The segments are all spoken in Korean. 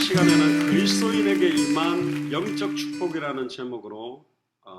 시간에는 그리스도인에게 임한 영적 축복이라는 제목으로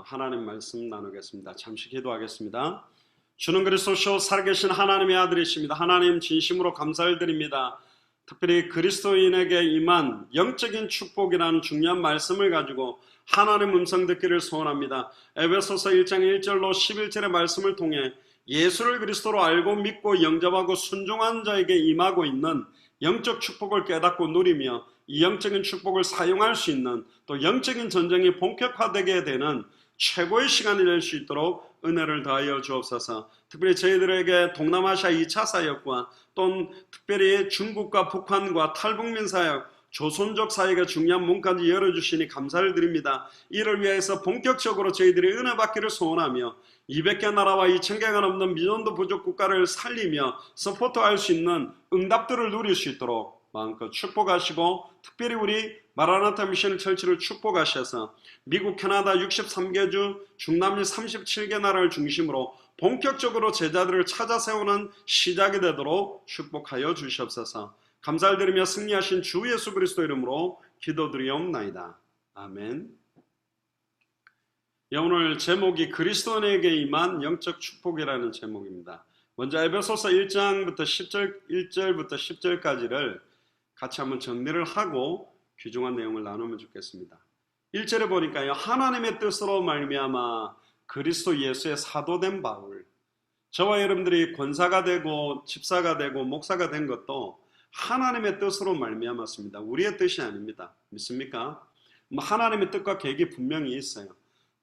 하나님 말씀 나누겠습니다. 잠시 기도하겠습니다. 주는 그리스도시요 살아계신 하나님의 아들이십니다. 하나님 진심으로 감사를 드립니다. 특별히 그리스도인에게 임한 영적인 축복이라는 중요한 말씀을 가지고 하나님 음성 듣기를 소원합니다. 에베소서 1장 1절로 11절의 말씀을 통해 예수를 그리스도로 알고 믿고 영접하고 순종한 자에게 임하고 있는 영적 축복을 깨닫고 누리며 이 영적인 축복을 사용할 수 있는, 또 영적인 전쟁이 본격화되게 되는 최고의 시간이 될 수 있도록 은혜를 더하여 주옵소서. 특별히 저희들에게 동남아시아 2차 사역과 또 특별히 중국과 북한과 탈북민 사역, 조선족 사역의 중요한 문까지 열어주시니 감사를 드립니다. 이를 위해서 본격적으로 저희들이 은혜 받기를 소원하며 200개 나라와 2000개가 넘는 미전도 부족 국가를 살리며 서포트할 수 있는 응답들을 누릴 수 있도록 마음껏 축복하시고, 특별히 우리 마라나타 미션 철치를 축복하셔서 미국, 캐나다 63개 주, 중남미 37개 나라를 중심으로 본격적으로 제자들을 찾아 세우는 시작이 되도록 축복하여 주시옵소서. 감사를 드리며 승리하신 주 예수 그리스도 이름으로 기도드리옵나이다. 아멘. 오늘 제목이 그리스도인에게 임한 영적 축복이라는 제목입니다. 먼저 에베소서 1장부터 1절부터 10절까지를 같이 한번 정리를 하고 귀중한 내용을 나누면 좋겠습니다. 1절에 보니까요, 하나님의 뜻으로 말미암아 그리스도 예수의 사도된 바울, 저와 여러분들이 권사가 되고 집사가 되고 목사가 된 것도 하나님의 뜻으로 말미암았습니다. 우리의 뜻이 아닙니다. 믿습니까? 하나님의 뜻과 계획이 분명히 있어요.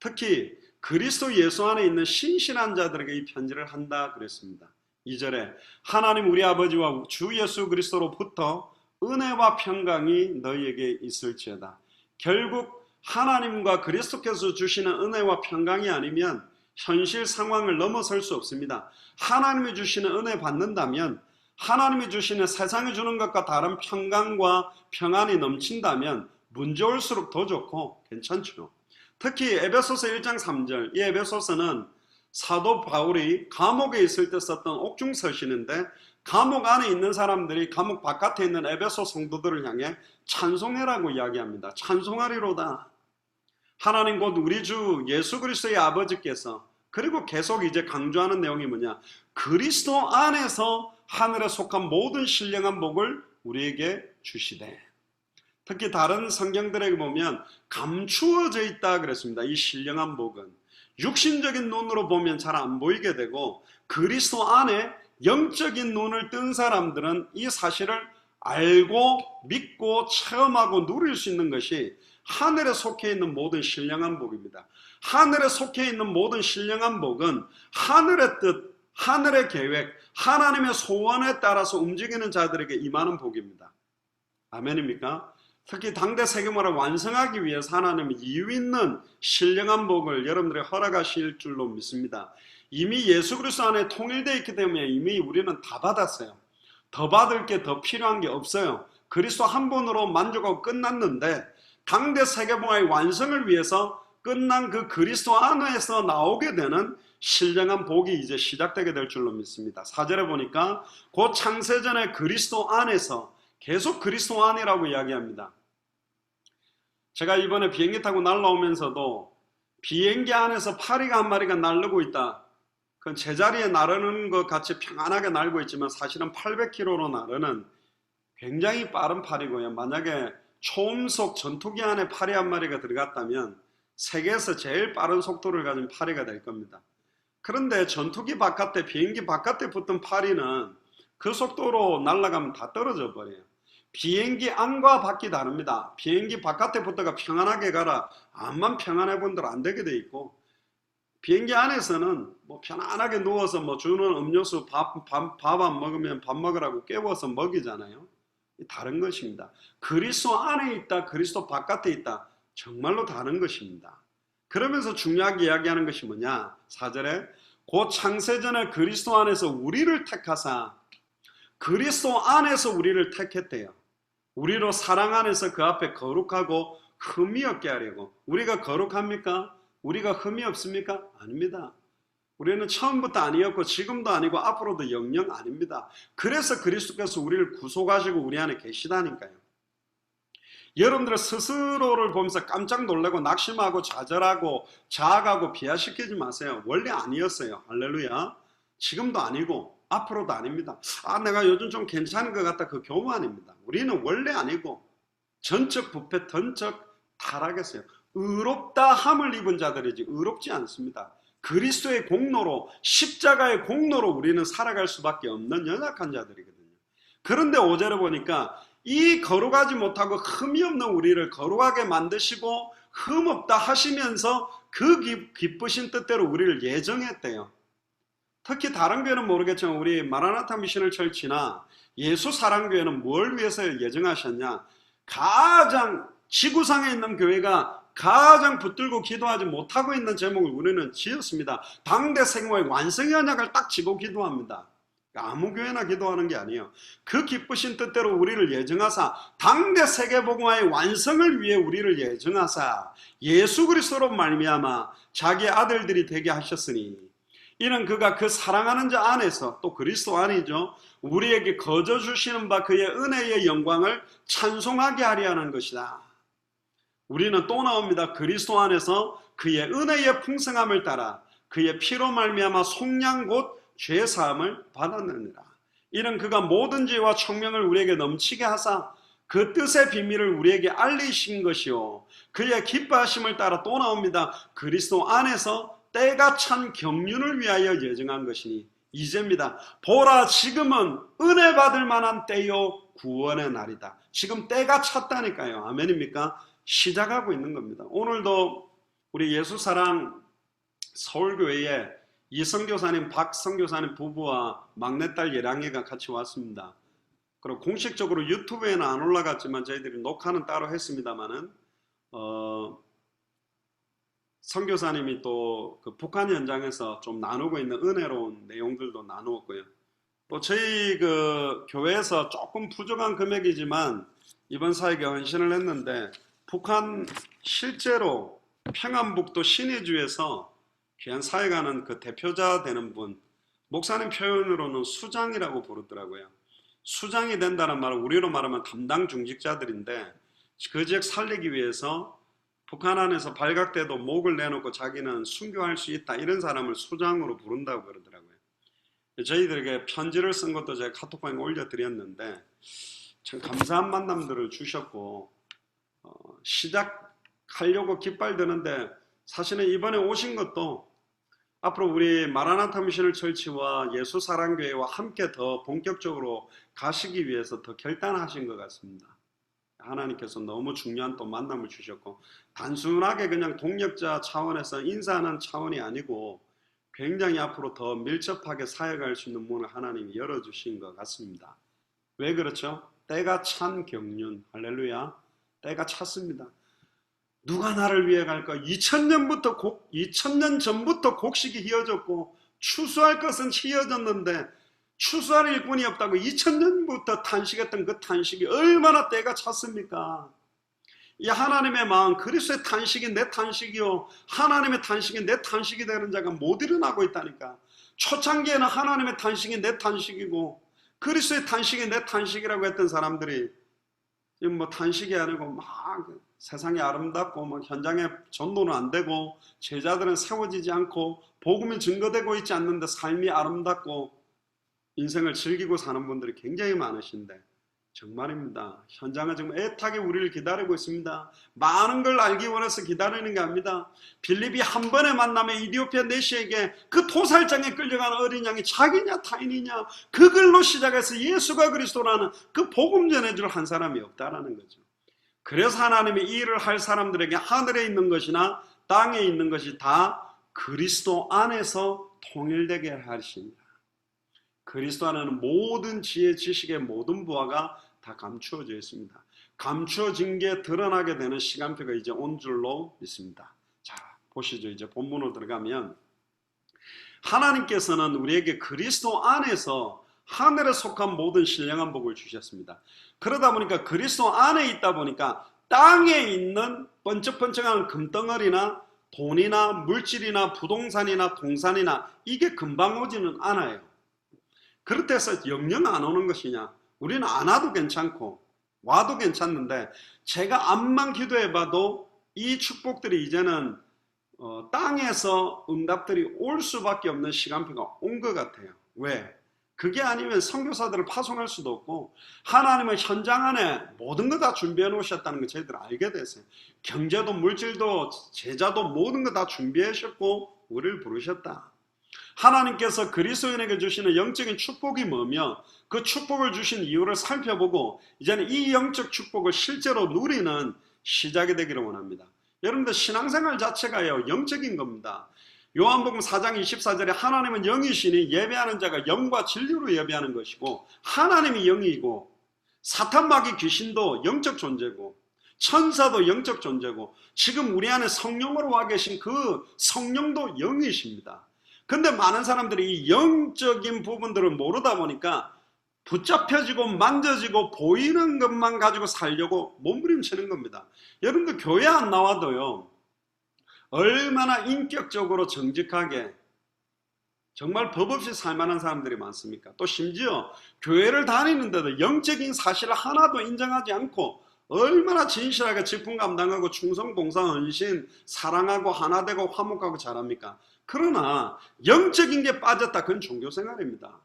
특히 그리스도 예수 안에 있는 신실한 자들에게 이 편지를 한다 그랬습니다. 2절에 하나님 우리 아버지와 주 예수 그리스도로부터 은혜와 평강이 너희에게 있을지어다. 결국 하나님과 그리스도께서 주시는 은혜와 평강이 아니면 현실 상황을 넘어설 수 없습니다. 하나님이 주시는 은혜 받는다면, 하나님이 주시는 세상이 주는 것과 다른 평강과 평안이 넘친다면 문제 올수록 더 좋고 괜찮죠. 특히 에베소서 1장 3절, 이 에베소서는 사도 바울이 감옥에 있을 때 썼던 옥중서신인데, 감옥 안에 있는 사람들이 감옥 바깥에 있는 에베소 성도들을 향해 찬송해라고 이야기합니다. 찬송하리로다. 하나님 곧 우리 주 예수 그리스도의 아버지께서, 그리고 계속 이제 강조하는 내용이 뭐냐, 그리스도 안에서 하늘에 속한 모든 신령한 복을 우리에게 주시되, 특히 다른 성경들에게 보면 감추어져 있다 그랬습니다. 이 신령한 복은 육신적인 눈으로 보면 잘 안 보이게 되고, 그리스도 안에 영적인 눈을 뜬 사람들은 이 사실을 알고 믿고 체험하고 누릴 수 있는 것이 하늘에 속해 있는 모든 신령한 복입니다. 하늘에 속해 있는 모든 신령한 복은 하늘의 뜻, 하늘의 계획, 하나님의 소원에 따라서 움직이는 자들에게 임하는 복입니다. 아멘입니까? 특히 당대 세계문화를 완성하기 위해서 하나님은 이유 있는 신령한 복을 여러분들에게 허락하실 줄로 믿습니다. 이미 예수 그리스도 안에 통일되어 있기 때문에 이미 우리는 다 받았어요. 더 받을 게 더 필요한 게 없어요. 그리스도 한 번으로 만족하고 끝났는데, 당대 세계문화의 완성을 위해서 끝난 그 그리스도 안에서 나오게 되는 신령한 복이 이제 시작되게 될 줄로 믿습니다. 4절에 보니까 곧 창세전에 그리스도 안에서, 계속 그리스도 안이라고 이야기합니다. 제가 이번에 비행기 타고 날라오면서도 비행기 안에서 파리가 한 마리가 날르고 있다. 그건 제자리에 나르는 것 같이 평안하게 날고 있지만 사실은 800km로 나르는 굉장히 빠른 파리고요. 만약에 초음속 전투기 안에 파리 한 마리가 들어갔다면 세계에서 제일 빠른 속도를 가진 파리가 될 겁니다. 그런데 전투기 바깥에, 비행기 바깥에 붙은 파리는 그 속도로 날아가면 다 떨어져 버려요. 비행기 안과 밖이 다릅니다. 비행기 바깥에 붙어가 평안하게 가라. 암만 평안해 본들 안 되게 돼 있고, 비행기 안에서는 뭐 편안하게 누워서 뭐 주는 음료수 밥 안 먹으면 밥 먹으라고 깨워서 먹이잖아요. 다른 것입니다. 그리스도 안에 있다, 그리스도 바깥에 있다, 정말로 다른 것입니다. 그러면서 중요하게 이야기하는 것이 뭐냐, 4절에 곧 창세전에 그리스도 안에서 우리를 택하사, 그리스도 안에서 우리를 택했대요. 우리로 사랑 안에서 그 앞에 거룩하고 흠이 없게 하려고. 우리가 거룩합니까? 우리가 흠이 없습니까? 아닙니다. 우리는 처음부터 아니었고 지금도 아니고 앞으로도 영영 아닙니다. 그래서 그리스도께서 우리를 구속하시고 우리 안에 계시다니까요. 여러분들 스스로를 보면서 깜짝 놀라고 낙심하고 좌절하고 자학하고 비하시키지 마세요. 원래 아니었어요. 할렐루야. 지금도 아니고 앞으로도 아닙니다. 내가 요즘 좀 괜찮은 것 같다. 그 교만입니다. 우리는 원래 아니고 전적 부패, 전적 타락했어요. 의롭다 함을 입은 자들이지 의롭지 않습니다. 그리스도의 공로로, 십자가의 공로로 우리는 살아갈 수밖에 없는 연약한 자들이거든요. 그런데 5절에 보니까 이 거룩하지 못하고 흠이 없는 우리를 거룩하게 만드시고 흠 없다 하시면서 그 기쁘신 뜻대로 우리를 예정했대요. 특히 다른 교회는 모르겠지만 우리 마라나타 미셔널 철치나 예수 사랑교회는 뭘 위해서 예정하셨냐? 가장 지구상에 있는 교회가 가장 붙들고 기도하지 못하고 있는 제목을 우리는 지었습니다. 당대 생활의 완성의 언약을 딱 지고 기도합니다. 아무 교회나 기도하는 게 아니에요. 그 기쁘신 뜻대로 우리를 예정하사 당대 세계복음화의 완성을 위해 우리를 예정하사 예수 그리스도로 말미암아 자기의 아들들이 되게 하셨으니 이는 그가 그 사랑하는 자 안에서 또 그리스도 안이죠. 우리에게 거저 주시는 바 그의 은혜의 영광을 찬송하게 하려 하는 것이다. 우리는 또 나옵니다. 그리스도 안에서 그의 은혜의 풍성함을 따라 그의 피로 말미암아 속량 곧 죄사함을 받았느니라. 이는 그가 모든 지혜와 총명을 우리에게 넘치게 하사 그 뜻의 비밀을 우리에게 알리신 것이요 그의 기뻐하심을 따라 또 나옵니다. 그리스도 안에서 때가 찬 경륜을 위하여 예정한 것이니 이제입니다. 보라 지금은 은혜 받을 만한 때요 구원의 날이다. 지금 때가 찼다니까요. 아멘입니까? 시작하고 있는 겁니다. 오늘도 우리 예수사랑 서울교회에 이성교사님, 박성교사님 부부와 막내딸 예랑이가 같이 왔습니다. 그리고 공식적으로 유튜브에는 안 올라갔지만 저희들이 녹화는 따로 했습니다만은 성교사님이 또 그 북한 현장에서 좀 나누고 있는 은혜로운 내용들도 나누었고요. 또 저희 그 교회에서 조금 부족한 금액이지만 이번 사역에 헌신을 했는데 북한 실제로 평안북도 신의주에서 귀한 사역하는 그 대표자 되는 분, 목사님 표현으로는 수장이라고 부르더라고요. 수장이 된다는 말은 우리로 말하면 담당 중직자들인데 그 지역 살리기 위해서 북한 안에서 발각돼도 목을 내놓고 자기는 순교할 수 있다 이런 사람을 수장으로 부른다고 그러더라고요. 저희들에게 편지를 쓴 것도 제가 카톡방에 올려드렸는데 참 감사한 만남들을 주셨고 시작하려고 깃발드는데 사실은 이번에 오신 것도 앞으로 우리 마라나타 미셔널 철치와 예수사랑교회와 함께 더 본격적으로 가시기 위해서 더 결단하신 것 같습니다. 하나님께서 너무 중요한 또 만남을 주셨고 단순하게 그냥 동역자 차원에서 인사하는 차원이 아니고 굉장히 앞으로 더 밀접하게 사역할 수 있는 문을 하나님이 열어주신 것 같습니다. 왜 그렇죠? 때가 찬 경륜, 할렐루야. 때가 찼습니다. 누가 나를 위해 갈까? 2000년 전부터 곡식이 휘어졌고 추수할 것은 휘어졌는데 추수할 일꾼이 없다고 2000년부터 탄식했던 그 탄식이 얼마나 때가 찼습니까? 이 하나님의 마음, 그리스도의 탄식이 내 탄식이요 하나님의 탄식이 내 탄식이 되는 자가 못 일어나고 있다니까. 초창기에는 하나님의 탄식이 내 탄식이고 그리스도의 탄식이 내 탄식이라고 했던 사람들이 지금 뭐 탄식이 아니고 막 세상이 아름답고 뭐 현장에 전도는 안 되고 제자들은 세워지지 않고 복음이 증거되고 있지 않는데 삶이 아름답고 인생을 즐기고 사는 분들이 굉장히 많으신데 정말입니다. 현장은 지금 애타게 우리를 기다리고 있습니다. 많은 걸 알기 원해서 기다리는 게 아닙니다. 빌립이 한 번의 만남에 이디오피아 내시에게 그 토살장에 끌려가는 어린 양이 자기냐 타인이냐 그걸로 시작해서 예수가 그리스도라는 그 복음 전해줄 한 사람이 없다라는 거죠. 그래서 하나님이 이 일을 할 사람들에게 하늘에 있는 것이나 땅에 있는 것이 다 그리스도 안에서 통일되게 하십니다. 그리스도 안에는 모든 지혜, 지식의 모든 부하가 다 감추어져 있습니다. 감추어진 게 드러나게 되는 시간표가 이제 온 줄로 믿습니다. 자, 보시죠. 이제 본문으로 들어가면 하나님께서는 우리에게 그리스도 안에서 하늘에 속한 모든 신령한 복을 주셨습니다. 그러다 보니까 그리스도 안에 있다 보니까 땅에 있는 번쩍번쩍한 금덩어리나 돈이나 물질이나 부동산이나 동산이나 이게 금방 오지는 않아요. 그렇다 해서 영영 안 오는 것이냐? 우리는 안 와도 괜찮고 와도 괜찮는데 제가 암만 기도해봐도 이 축복들이 이제는 땅에서 응답들이 올 수밖에 없는 시간표가 온 것 같아요. 왜? 그게 아니면 선교사들을 파송할 수도 없고 하나님은 현장 안에 모든 거 다 준비해 놓으셨다는 걸 저희들 알게 됐어요. 경제도 물질도 제자도 모든 거 다 준비해 주셨고 우리를 부르셨다. 하나님께서 그리스도인에게 주시는 영적인 축복이 뭐며 그 축복을 주신 이유를 살펴보고 이제는 이 영적 축복을 실제로 누리는 시작이 되기를 원합니다. 여러분들 신앙생활 자체가요 영적인 겁니다. 요한복음 4장 24절에 하나님은 영이시니 예배하는 자가 영과 진리로 예배하는 것이고 하나님이 영이고 사탄 마귀 귀신도 영적 존재고 천사도 영적 존재고 지금 우리 안에 성령으로 와 계신 그 성령도 영이십니다. 근데 많은 사람들이 이 영적인 부분들을 모르다 보니까 붙잡혀지고 만져지고 보이는 것만 가지고 살려고 몸부림치는 겁니다. 여러분들 교회 안 나와도요 얼마나 인격적으로 정직하게 정말 법 없이 살만한 사람들이 많습니까? 또 심지어 교회를 다니는데도 영적인 사실을 하나도 인정하지 않고 얼마나 진실하게 직분 감당하고 충성, 봉사, 헌신, 사랑하고 하나되고 화목하고 잘합니까? 그러나 영적인 게 빠졌다. 그건 종교생활입니다.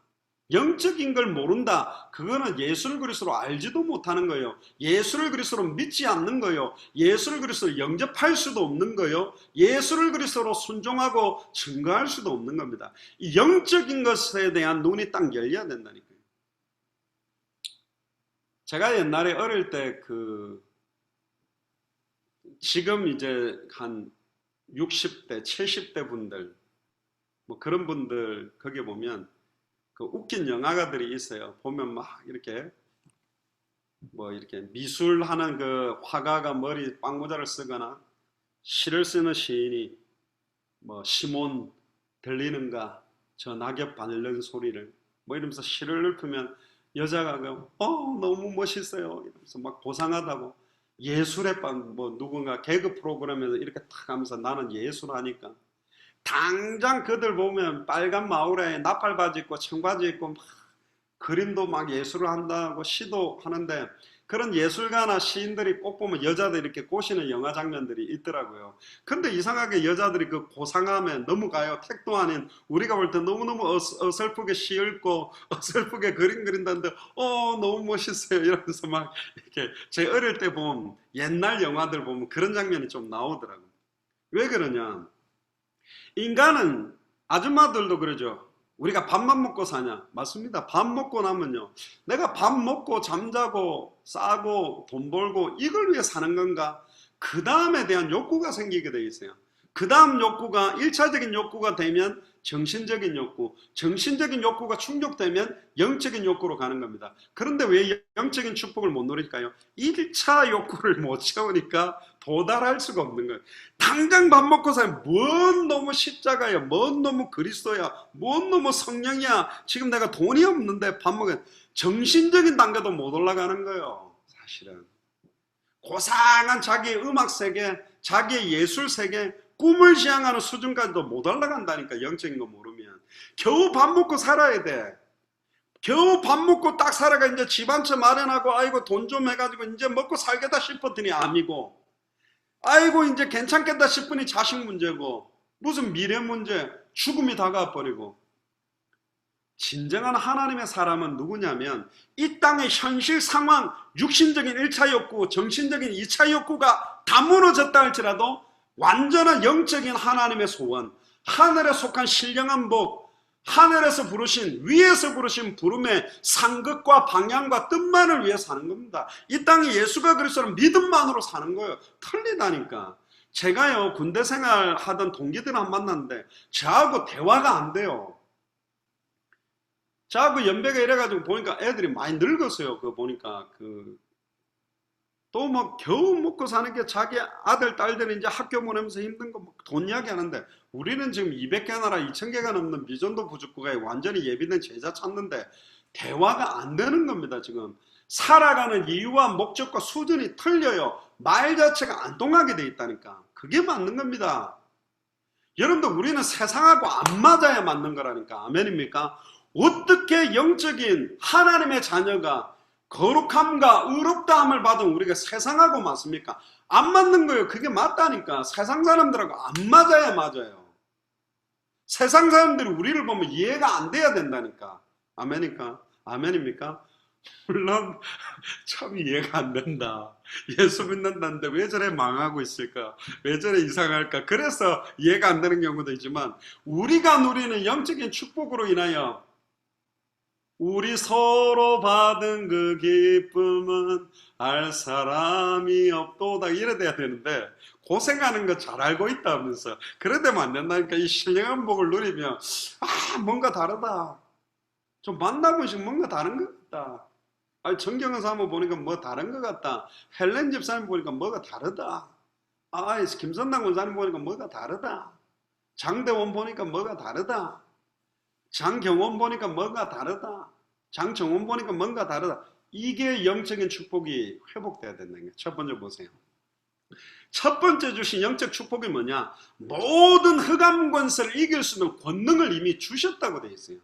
영적인 걸 모른다. 그거는 예수를 그리스도로 알지도 못하는 거예요. 예수를 그리스도로 믿지 않는 거예요. 예수를 그리스도로 영접할 수도 없는 거예요. 예수를 그리스도로 순종하고 증거할 수도 없는 겁니다. 이 영적인 것에 대한 눈이 딱 열려야 된다니까요. 제가 옛날에 어릴 때 지금 이제 한 60대, 70대 분들 뭐 그런 분들 거기 보면 그 웃긴 영화가들이 있어요. 보면 막 이렇게 뭐 이렇게 미술하는 그 화가가 머리 빵모자를 쓰거나 시를 쓰는 시인이 뭐 시몬 들리는가 저 낙엽 밟는 소리를 뭐 이러면서 시를 읊으면 여자가 너무 멋있어요 이러면서 막 고상하다고 예술의 빵 뭐 누군가 개그 프로그램에서 이렇게 탁 하면서 나는 예술하니까 당장 그들 보면 빨간 마울에 나팔바지 입고 청바지 입고 막 그림도 막 예술을 한다고 시도 하는데 그런 예술가나 시인들이 꼭 보면 여자들 이렇게 꼬시는 영화 장면들이 있더라고요. 근데 이상하게 여자들이 그 고상함에 넘어가요. 택도 아닌 우리가 볼 때 너무너무 어설프게 시 읽고 어설프게 그림 그린다는데 너무 멋있어요 이러면서 막 이렇게 제 어릴 때 보면 옛날 영화들 보면 그런 장면이 좀 나오더라고요. 왜 그러냐? 인간은 아줌마들도 그러죠. 우리가 밥만 먹고 사냐? 맞습니다. 밥 먹고 나면요. 내가 밥 먹고 잠자고 싸고 돈 벌고 이걸 위해 사는 건가? 그 다음에 대한 욕구가 생기게 돼 있어요. 그 다음 욕구가 1차적인 욕구가 되면 정신적인 욕구, 정신적인 욕구가 충족되면 영적인 욕구로 가는 겁니다. 그런데 왜 영적인 축복을 못 누릴까요? 1차 욕구를 못 채우니까 도달할 수가 없는 거예요. 당장 밥 먹고 살면 뭔 놈의 십자가야, 뭔 놈의 그리스도야, 뭔 놈의 성령이야. 지금 내가 돈이 없는데 밥 먹으면 정신적인 단계도 못 올라가는 거예요. 사실은 고상한 자기의 음악 세계, 자기의 예술 세계, 꿈을 지향하는 수준까지도 못 올라간다니까. 영적인 거 모르면 겨우 밥 먹고 살아야 돼. 겨우 밥 먹고 딱 살아가 이제 집 한 채 마련하고 아이고 돈 좀 해가지고 이제 먹고 살겠다 싶었더니 암이고 아이고 이제 괜찮겠다 싶으니 자식 문제고 무슨 미래 문제 죽음이 다가와 버리고. 진정한 하나님의 사람은 누구냐면 이 땅의 현실 상황 육신적인 1차 욕구 정신적인 2차 욕구가 다 무너졌다 할지라도 완전한 영적인 하나님의 소원, 하늘에 속한 신령한 복, 하늘에서 부르신 위에서 부르신 부름의 상급과 방향과 뜻만을 위해 사는 겁니다. 이 땅에 예수가 그리스도는 믿음만으로 사는 거예요. 틀리다니까. 제가요 군대 생활 하던 동기들 안 만났는데 저하고 대화가 안 돼요. 저하고 연배가 이래가지고 보니까 애들이 많이 늙었어요. 그거 보니까 또 뭐 겨우 먹고 사는 게 자기 아들 딸들이 이제 학교 보내면서 힘든 거 돈 이야기 하는데 우리는 지금 200개 나라 2000개가 넘는 미전도 부족국가에 완전히 예비된 제자 찾는데 대화가 안 되는 겁니다. 지금 살아가는 이유와 목적과 수준이 틀려요. 말 자체가 안 통하게 돼 있다니까. 그게 맞는 겁니다. 여러분들 우리는 세상하고 안 맞아야 맞는 거라니까. 아멘입니까? 어떻게 영적인 하나님의 자녀가 거룩함과 의롭다함을 받은 우리가 세상하고 맞습니까? 안 맞는 거예요. 그게 맞다니까. 세상 사람들하고 안 맞아야 맞아요. 세상 사람들이 우리를 보면 이해가 안 돼야 된다니까. 아멘입니까? 아멘입니까? 물론 참 이해가 안 된다. 예수 믿는다는데 왜 저래 망하고 있을까? 왜 저래 이상할까? 그래서 이해가 안 되는 경우도 있지만 우리가 누리는 영적인 축복으로 인하여 우리 서로 받은 그 기쁨은 알 사람이 없도다 이래 돼야 되는데 고생하는 거 잘 알고 있다면서 그래 되면 안 된다니까. 이 신령한 복을 누리면 뭔가 다르다. 좀 만나보시면 뭔가 다른 것 같다. 아니, 정경은 사모 보니까 뭐 다른 것 같다. 헬렌 집사님 보니까 뭐가 다르다. 김선당 원사님 보니까 뭐가 다르다. 장대원 보니까 뭐가 다르다. 장경원 보니까 뭔가 다르다. 장정원 보니까 뭔가 다르다. 이게 영적인 축복이 회복돼야 된다는 거예요. 첫 번째 보세요. 첫 번째 주신 영적 축복이 뭐냐? 모든 흑암 권세를 이길 수 있는 권능을 이미 주셨다고 되어 있어요.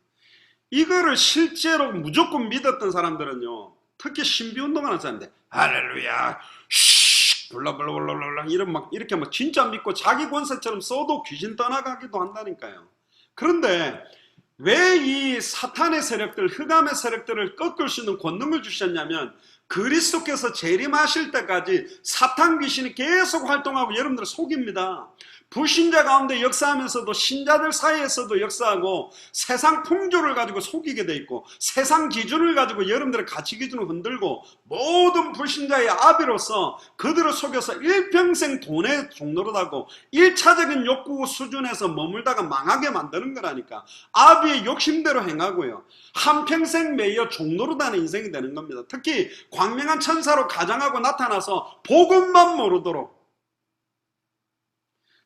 이거를 실제로 무조건 믿었던 사람들은요, 특히 신비운동하는 사람들, 할렐루야, 블라블라블라블라 이렇게 막 진짜 믿고 자기 권세처럼 써도 귀신 떠나가기도 한다니까요. 그런데 왜 이 사탄의 세력들, 흑암의 세력들을 꺾을 수 있는 권능을 주셨냐면 그리스도께서 재림하실 때까지 사탄 귀신이 계속 활동하고 여러분들을 속입니다. 불신자 가운데 역사하면서도 신자들 사이에서도 역사하고 세상 풍조를 가지고 속이게 돼 있고 세상 기준을 가지고 여러분들의 가치 기준을 흔들고 모든 불신자의 아비로서 그들을 속여서 일평생 돈의 종노릇하고 1차적인 욕구 수준에서 머물다가 망하게 만드는 거라니까. 아비의 욕심대로 행하고요. 한평생 매여 종노릇하는 인생이 되는 겁니다. 특히 광명한 천사로 가장하고 나타나서 복음만 모르도록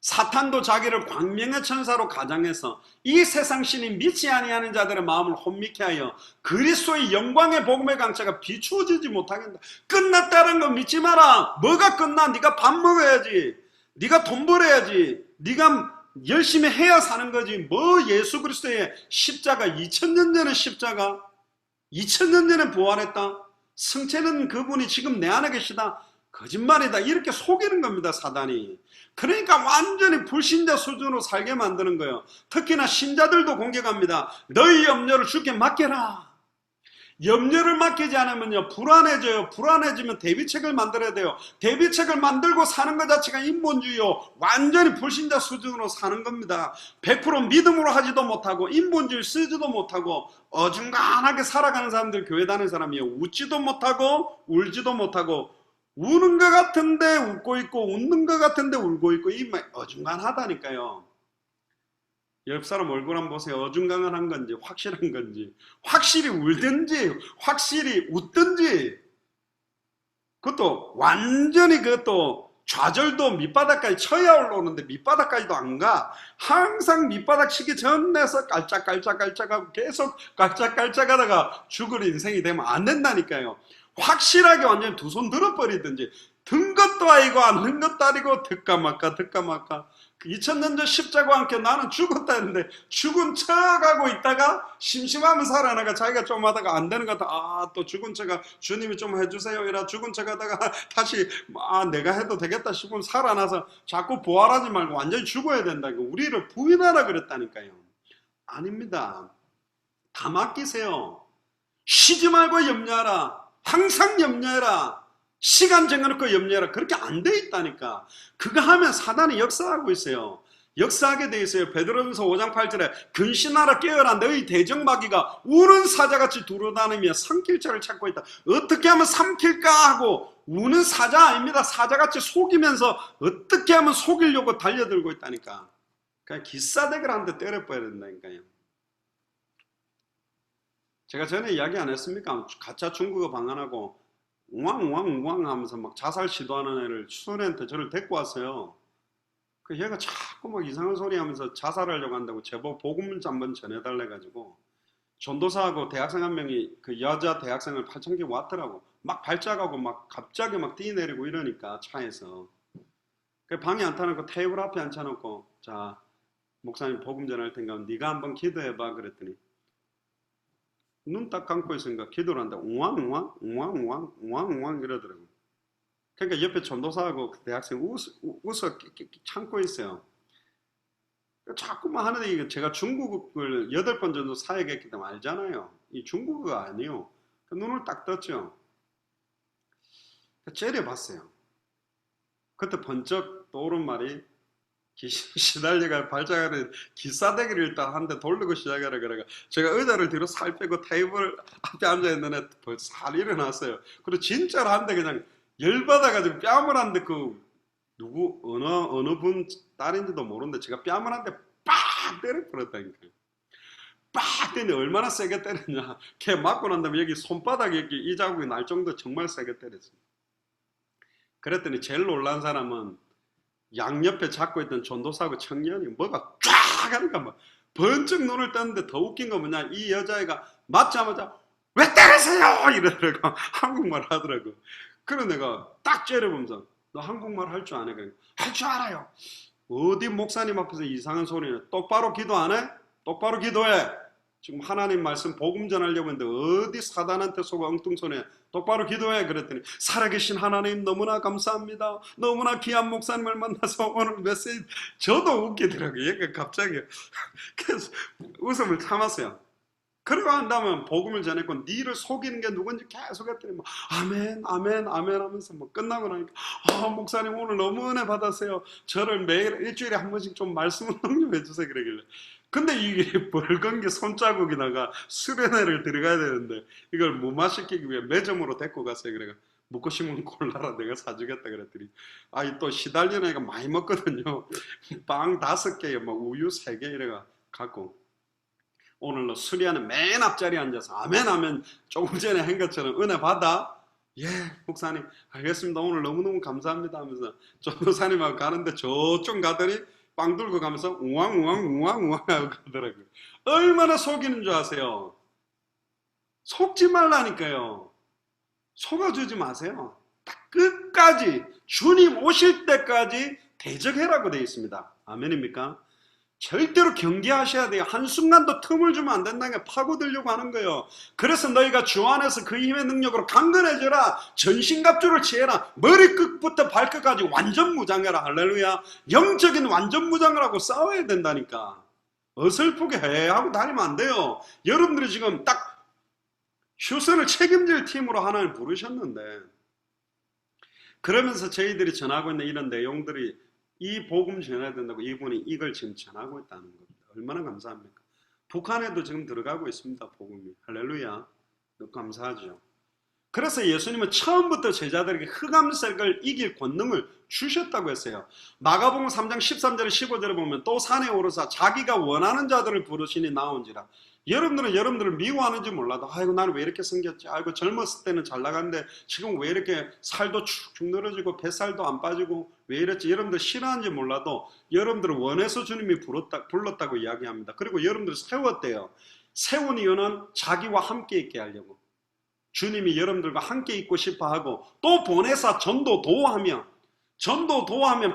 사탄도 자기를 광명의 천사로 가장해서 이 세상 신이 믿지 아니하는 자들의 마음을 혼미케 하여 그리스도의 영광의 복음의 강차가 비추어지지 못하게 한다. 끝났다는 거 믿지 마라. 뭐가 끝나? 네가 밥 먹어야지. 네가 돈 벌어야지. 네가 열심히 해야 사는 거지. 뭐 예수 그리스도의 십자가 2000년 전의 십자가 2000년 전에 부활했다. 승체는 그분이 지금 내 안에 계시다. 거짓말이다. 이렇게 속이는 겁니다, 사단이. 그러니까 완전히 불신자 수준으로 살게 만드는 거예요. 특히나 신자들도 공격합니다. 너희 염려를 주께 맡겨라. 염려를 맡기지 않으면요, 불안해져요. 불안해지면 대비책을 만들어야 돼요. 대비책을 만들고 사는 것 자체가 인본주의요. 완전히 불신자 수준으로 사는 겁니다. 100% 믿음으로 하지도 못하고 인본주의 쓰지도 못하고 어중간하게 살아가는 사람들, 교회 다니는 사람이요. 웃지도 못하고 울지도 못하고 우는 것 같은데 웃고 있고 웃는 것 같은데 울고 있고 이 어중간하다니까요. 옆 사람 얼굴 한번 보세요. 어중간한 건지 확실한 건지, 확실히 울든지 확실히 웃든지, 그것도 완전히 그것도 좌절도 밑바닥까지 쳐야 올라오는데 밑바닥까지도 안 가. 항상 밑바닥 치기 전에서 깔짝깔짝깔짝하고 계속 깔짝깔짝하다가 죽을 인생이 되면 안 된다니까요. 확실하게 완전히 두 손 들어버리든지, 든 것도 아니고 안 든 것도 아니고 득까마까 2000년 전 십자가와 함께 나는 죽었다 했는데 죽은 척하고 있다가 심심하면 살아나가 자기가 좀 하다가 안 되는 것 같아. 또 죽은 척하 주님이 좀 해주세요 이라 죽은 척하다가 다시 내가 해도 되겠다 싶으면 살아나서 자꾸 부활하지 말고 완전히 죽어야 된다고 우리를 부인하라 그랬다니까요. 아닙니다. 다 맡기세요. 쉬지 말고 염려하라. 항상 염려해라. 시간 정해놓고 염려해라. 그렇게 안 돼 있다니까. 그거 하면 사단이 역사하고 있어요. 역사하게 돼 있어요. 베드로전서 5장 8절에 근신하라 깨어라 너희 대적마귀가 우는 사자같이 두루다니며 삼킬 자를 찾고 있다. 어떻게 하면 삼킬까 하고 우는 사자 아닙니다. 사자같이 속이면서 어떻게 하면 속이려고 달려들고 있다니까. 그냥 기싸대기를 한 대 때려버려야 된다니까요. 제가 전에 이야기 안 했습니까? 가짜 중국어 방언하고 웅왕웅왕웅왕 하면서 막 자살 시도하는 애를 추선한테 저를 데리고 왔어요. 그 얘가 자꾸 막 이상한 소리 하면서 자살하려고 한다고 제법 복음 한번 전해달래 가지고 전도사하고 대학생 한 명이 그 여자 대학생을 팔청기 왔더라고. 막 발작하고 막 갑자기 막 뛰내리고 이러니까 차에서 그 방에 앉혀놓고 테이블 앞에 앉혀놓고 자 목사님 복음 전할 테니까 네가 한번 기도해봐 그랬더니 눈 딱 감고 있으니까 기도를 하는데 웅왕웅왕 웅왕웅왕 웅왕웅왕 이러더라고요. 그러니까 옆에 전도사하고 그 대학생 웃어 참고 있어요. 자꾸만 하는데 이게 제가 중국을 8번 정도 사역했기 때문에 알잖아요. 이 중국어가 아니에요. 눈을 딱 떴죠. 째려봤어요. 그때 번쩍 떠오른 말이 귀신 시달려가 발작하는 기싸대기를 일단 한 대 돌리고 시작하라 그래가 제가 의자를 뒤로 살 빼고 테이블 앞에 앉아있는 애 벌써 살 일어났어요. 그리고 진짜로 한 대 그냥 열받아가지고 뺨을 한 대 그 누구 어느 분 딸인지도 모르는데 제가 뺨을 한 대 빡 때려버렸다니까요. 빡 때리는데 얼마나 세게 때렸냐. 걔 맞고 난 다음에 여기 손바닥에 여기 이 자국이 날 정도 정말 세게 때렸어요. 그랬더니 제일 놀란 사람은 양옆에 잡고 있던 전도사하고 청년이 뭐가 쫙 하니까 막 번쩍 눈을 떴는데 더 웃긴 건 뭐냐, 이 여자애가 맞자마자 왜 때리세요 이러더라고. 한국말 하더라고. 그래서 내가 딱 째려보면서 너 한국말 할 줄 아네? 할 줄 알아요. 어디 목사님 앞에서 이상한 소리냐. 똑바로 기도 안 해? 똑바로 기도해. 지금 하나님 말씀 복음 전하려고 했는데 어디 사단한테 속아 엉뚱소리야. 똑바로 기도해. 그랬더니 살아계신 하나님 너무나 감사합니다. 너무나 귀한 목사님을 만나서 오늘 메시지. 저도 웃기더라고요. 얘가 갑자기 그래서 웃음을 참았어요. 그러고 한 다음에 복음을 전했고 니를 속이는 게 누군지 계속 했더니 뭐 아멘 아멘 아멘 하면서 뭐 끝나고 나니까 목사님 오늘 너무 은혜 받았어요. 저를 매일 일주일에 한 번씩 좀 말씀 운동 좀 해주세요 그러길래. 근데 이게 벌건 게 손자국이다가 수련회를 들어가야 되는데 이걸 무마시키기 위해 매점으로 데리고 갔어요. 그래가 먹고 싶으면 골라라 내가 사주겠다 그랬더니 또 시달리는 애가 많이 먹거든요. 빵 5개에 막 우유 3개 이래가 갖고 오늘로 수리하는 맨 앞자리에 앉아서 아멘 하면 조금 전에 한 것처럼 은혜 받아? 예 목사님 알겠습니다. 오늘 너무너무 감사합니다 하면서 전도사님하고 가는데 저쪽 가더니 빵 들고 가면서 우왕우왕 하고 가더라고요. 얼마나 속이는 줄 아세요? 속지 말라니까요. 속아주지 마세요. 딱 끝까지 주님 오실 때까지 대적해라고 되어 있습니다. 아멘입니까? 절대로 경계하셔야 돼요. 한순간도 틈을 주면 안 된다는 게 파고들려고 하는 거예요. 그래서 너희가 주 안에서 그 힘의 능력으로 강건해져라. 전신갑주를 취해라. 머리끝부터 발끝까지 완전 무장해라. 할렐루야. 영적인 완전 무장을 하고 싸워야 된다니까. 어설프게 하고 다니면 안 돼요. 여러분들이 지금 딱 휴선을 책임질 팀으로 하나님 부르셨는데 그러면서 저희들이 전하고 있는 이런 내용들이 이 복음 전해야 된다고 이분이 이걸 지금 전하고 있다는 겁니다. 얼마나 감사합니까? 북한에도 지금 들어가고 있습니다. 복음이. 할렐루야. 너무 감사하죠. 그래서 예수님은 처음부터 제자들에게 흑암색을 이길 권능을 주셨다고 했어요. 마가복음 3장 13절에 15절에 보면 또 산에 오르사 자기가 원하는 자들을 부르시니 나온지라. 여러분들은 여러분들을 미워하는지 몰라도 아이고 나는 왜 이렇게 생겼지, 아이고 젊었을 때는 잘 나갔는데 지금 왜 이렇게 살도 축축 늘어지고 뱃살도 안 빠지고 왜 이랬지, 여러분들 싫어하는지 몰라도 여러분들을 원해서 주님이 불렀다고 이야기합니다. 그리고 여러분들을 세웠대요. 세운 이유는 자기와 함께 있게 하려고. 주님이 여러분들과 함께 있고 싶어하고 또 보내사 전도도하면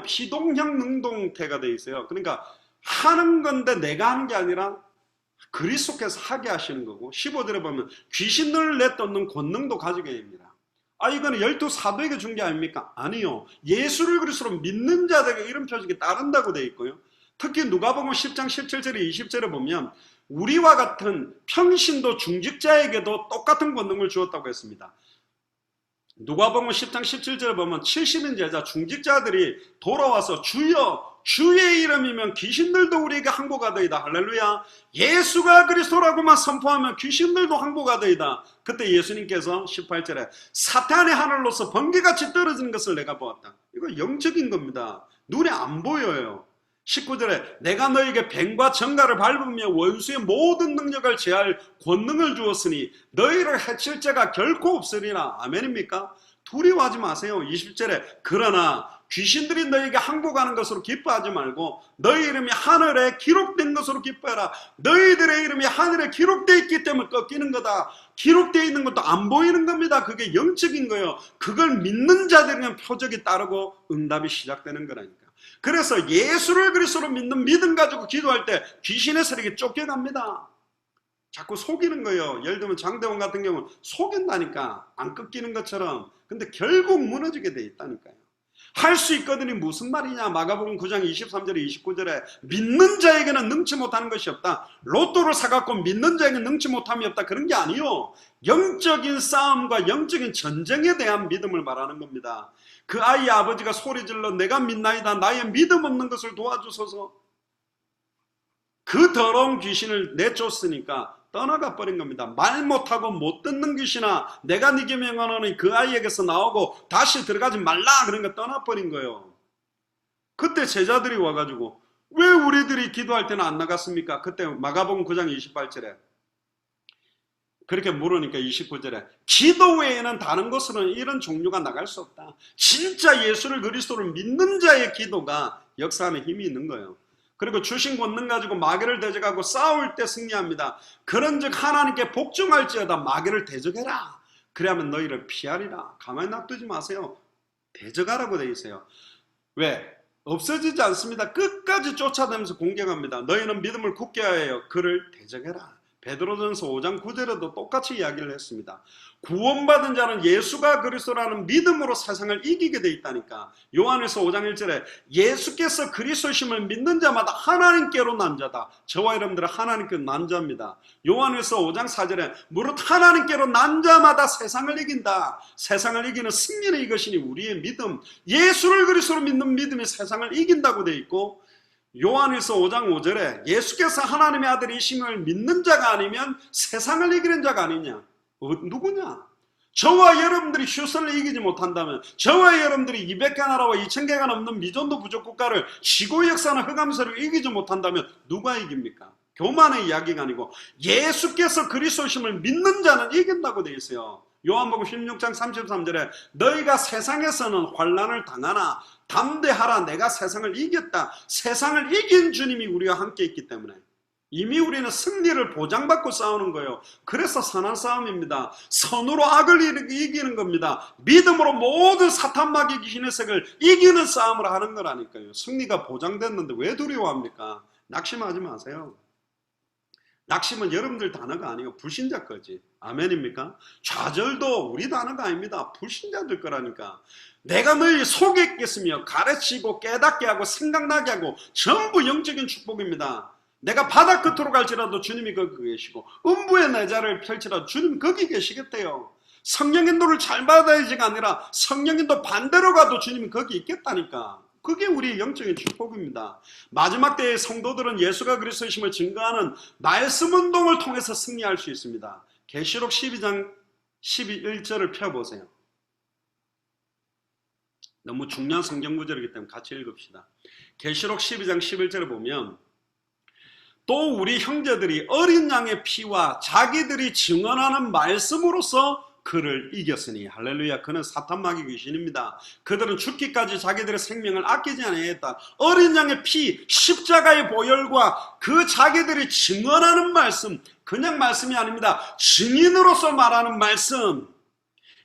피동형 능동태가 되어 있어요. 그러니까 하는 건데 내가 하는 게 아니라 그리스도께서 하게 하시는 거고 15절에 보면 귀신을 내쫓는 권능도 가지게 됩니다. 이거는 12사도에게 준 게 아닙니까? 아니요. 예수를 그리스도로 믿는 자들에게 이런 표적이 따른다고 되어 있고요. 특히 누가복음 10장 17절에 20절에 보면 우리와 같은 평신도 중직자에게도 똑같은 권능을 주었다고 했습니다. 누가복음 10장 17절에 보면 70인 제자 중직자들이 돌아와서 주여 주의 이름이면 귀신들도 우리에게 항복하더이다. 할렐루야. 예수가 그리스도라고만 선포하면 귀신들도 항복하더이다. 그때 예수님께서 18절에 사탄의 하늘로서 번개같이 떨어지는 것을 내가 보았다. 이거 영적인 겁니다. 눈에 안 보여요. 19절에 내가 너에게 뱀과 정갈을 밟으며 원수의 모든 능력을 제할 권능을 주었으니 너희를 해칠 자가 결코 없으리라. 아멘입니까? 두려워하지 마세요. 20절에 그러나 귀신들이 너희에게 항복하는 것으로 기뻐하지 말고 너희 이름이 하늘에 기록된 것으로 기뻐해라. 너희들의 이름이 하늘에 기록되어 있기 때문에 꺾이는 거다. 기록되어 있는 것도 안 보이는 겁니다. 그게 영적인 거예요. 그걸 믿는 자들에게는 표적이 따르고 응답이 시작되는 거라니까. 그래서 예수를 그리스도로 믿는 믿음 가지고 기도할 때 귀신의 세력이 쫓겨갑니다. 자꾸 속이는 거예요. 예를 들면 장대원 같은 경우는 속인다니까, 안 꺾이는 것처럼. 근데 결국 무너지게 돼 있다니까요. 할 수 있거든이 무슨 말이냐. 마가복음 9장 23절에 29절에 믿는 자에게는 능치 못하는 것이 없다. 로또를 사갖고 믿는 자에게는 능치 못함이 없다. 그런 게 아니요. 영적인 싸움과 영적인 전쟁에 대한 믿음을 말하는 겁니다. 그 아이의 아버지가 소리질러 내가 믿나이다. 나의 믿음 없는 것을 도와주소서. 그 더러운 귀신을 내쫓으니까 떠나가 버린 겁니다. 말 못하고 못 듣는 귀신아, 내가 네게 명하노니 그 아이에게서 나오고 다시 들어가지 말라. 그러니까 떠나버린 거예요. 그때 제자들이 와가지고 왜 우리들이 기도할 때는 안 나갔습니까? 그때 마가복음 9장 28절에 그렇게 물으니까 29절에 기도 외에는 다른 곳으로는 이런 종류가 나갈 수 없다. 진짜 예수를 그리스도를 믿는 자의 기도가 역사하는 힘이 있는 거예요. 그리고 주신 권능 가지고 마귀를 대적하고 싸울 때 승리합니다. 그런즉 하나님께 복종할지어다 마귀를 대적해라. 그래야만 너희를 피하리라. 가만히 놔두지 마세요. 대적하라고 되어 있어요. 왜? 없어지지 않습니다. 끝까지 쫓아다니면서 공격합니다. 너희는 믿음을 굳게 하여 그를 대적해라. 베드로전서 5장 9절에도 똑같이 이야기를 했습니다. 구원받은 자는 예수가 그리스도라는 믿음으로 세상을 이기게 돼 있다니까. 요한에서 5장 1절에 예수께서 그리스도심을 믿는 자마다 하나님께로 난 자다. 저와 여러분들은 하나님께로 난 자입니다. 요한에서 5장 4절에 무릇 하나님께로 난 자마다 세상을 이긴다. 세상을 이기는 승리는 이것이니 우리의 믿음, 예수를 그리스도로 믿는 믿음이 세상을 이긴다고 돼 있고, 요한일서 5장 5절에 예수께서 하나님의 아들이심을 믿는 자가 아니면 세상을 이기는 자가 아니냐. 누구냐? 저와 여러분들이 휴선을 이기지 못한다면, 저와 여러분들이 200개 나라와 2000개가 넘는 미전도 부족 국가를 지구 역사나 흑암세를 이기지 못한다면 누가 이깁니까? 교만의 이야기가 아니고 예수께서 그리스도심을 믿는 자는 이긴다고 되어 있어요. 요한복음 16장 33절에 너희가 세상에서는 환난을 당하나 담대하라. 내가 세상을 이겼다. 세상을 이긴 주님이 우리와 함께 있기 때문에 이미 우리는 승리를 보장받고 싸우는 거예요. 그래서 선한 싸움입니다. 선으로 악을 이기는 겁니다. 믿음으로 모든 사탄 마귀 귀신의 색을 이기는 싸움을 하는 거라니까요. 승리가 보장됐는데 왜 두려워합니까? 낙심하지 마세요. 낙심은 여러분들 단어가 아니고 불신자 거지. 아멘입니까? 좌절도 우리 단어가 아닙니다. 불신자들 거라니까. 내가 너희 속였겠으며 가르치고 깨닫게 하고 생각나게 하고 전부 영적인 축복입니다. 내가 바다 끝으로 갈지라도 주님이 거기 계시고 음부의 내 자를 펼치라도 주님 거기 계시겠대요. 성령 인도를 잘 받아야지가 아니라 성령 인도 반대로 가도 주님이 거기 있겠다니까. 그게 우리의 영적인 축복입니다. 마지막 때의 성도들은 예수가 그리스도이심을 증거하는 말씀 운동을 통해서 승리할 수 있습니다. 계시록 12장 11절을 펴보세요. 너무 중요한 성경 구절이기 때문에 같이 읽읍시다. 계시록 12장 11절을 보면 또 우리 형제들이 어린 양의 피와 자기들이 증언하는 말씀으로서 그를 이겼으니 할렐루야. 그는 사탄 마귀 귀신입니다. 그들은 죽기까지 자기들의 생명을 아끼지 아니했다. 어린 양의 피, 십자가의 보혈과 그 자기들이 증언하는 말씀, 그냥 말씀이 아닙니다. 증인으로서 말하는 말씀,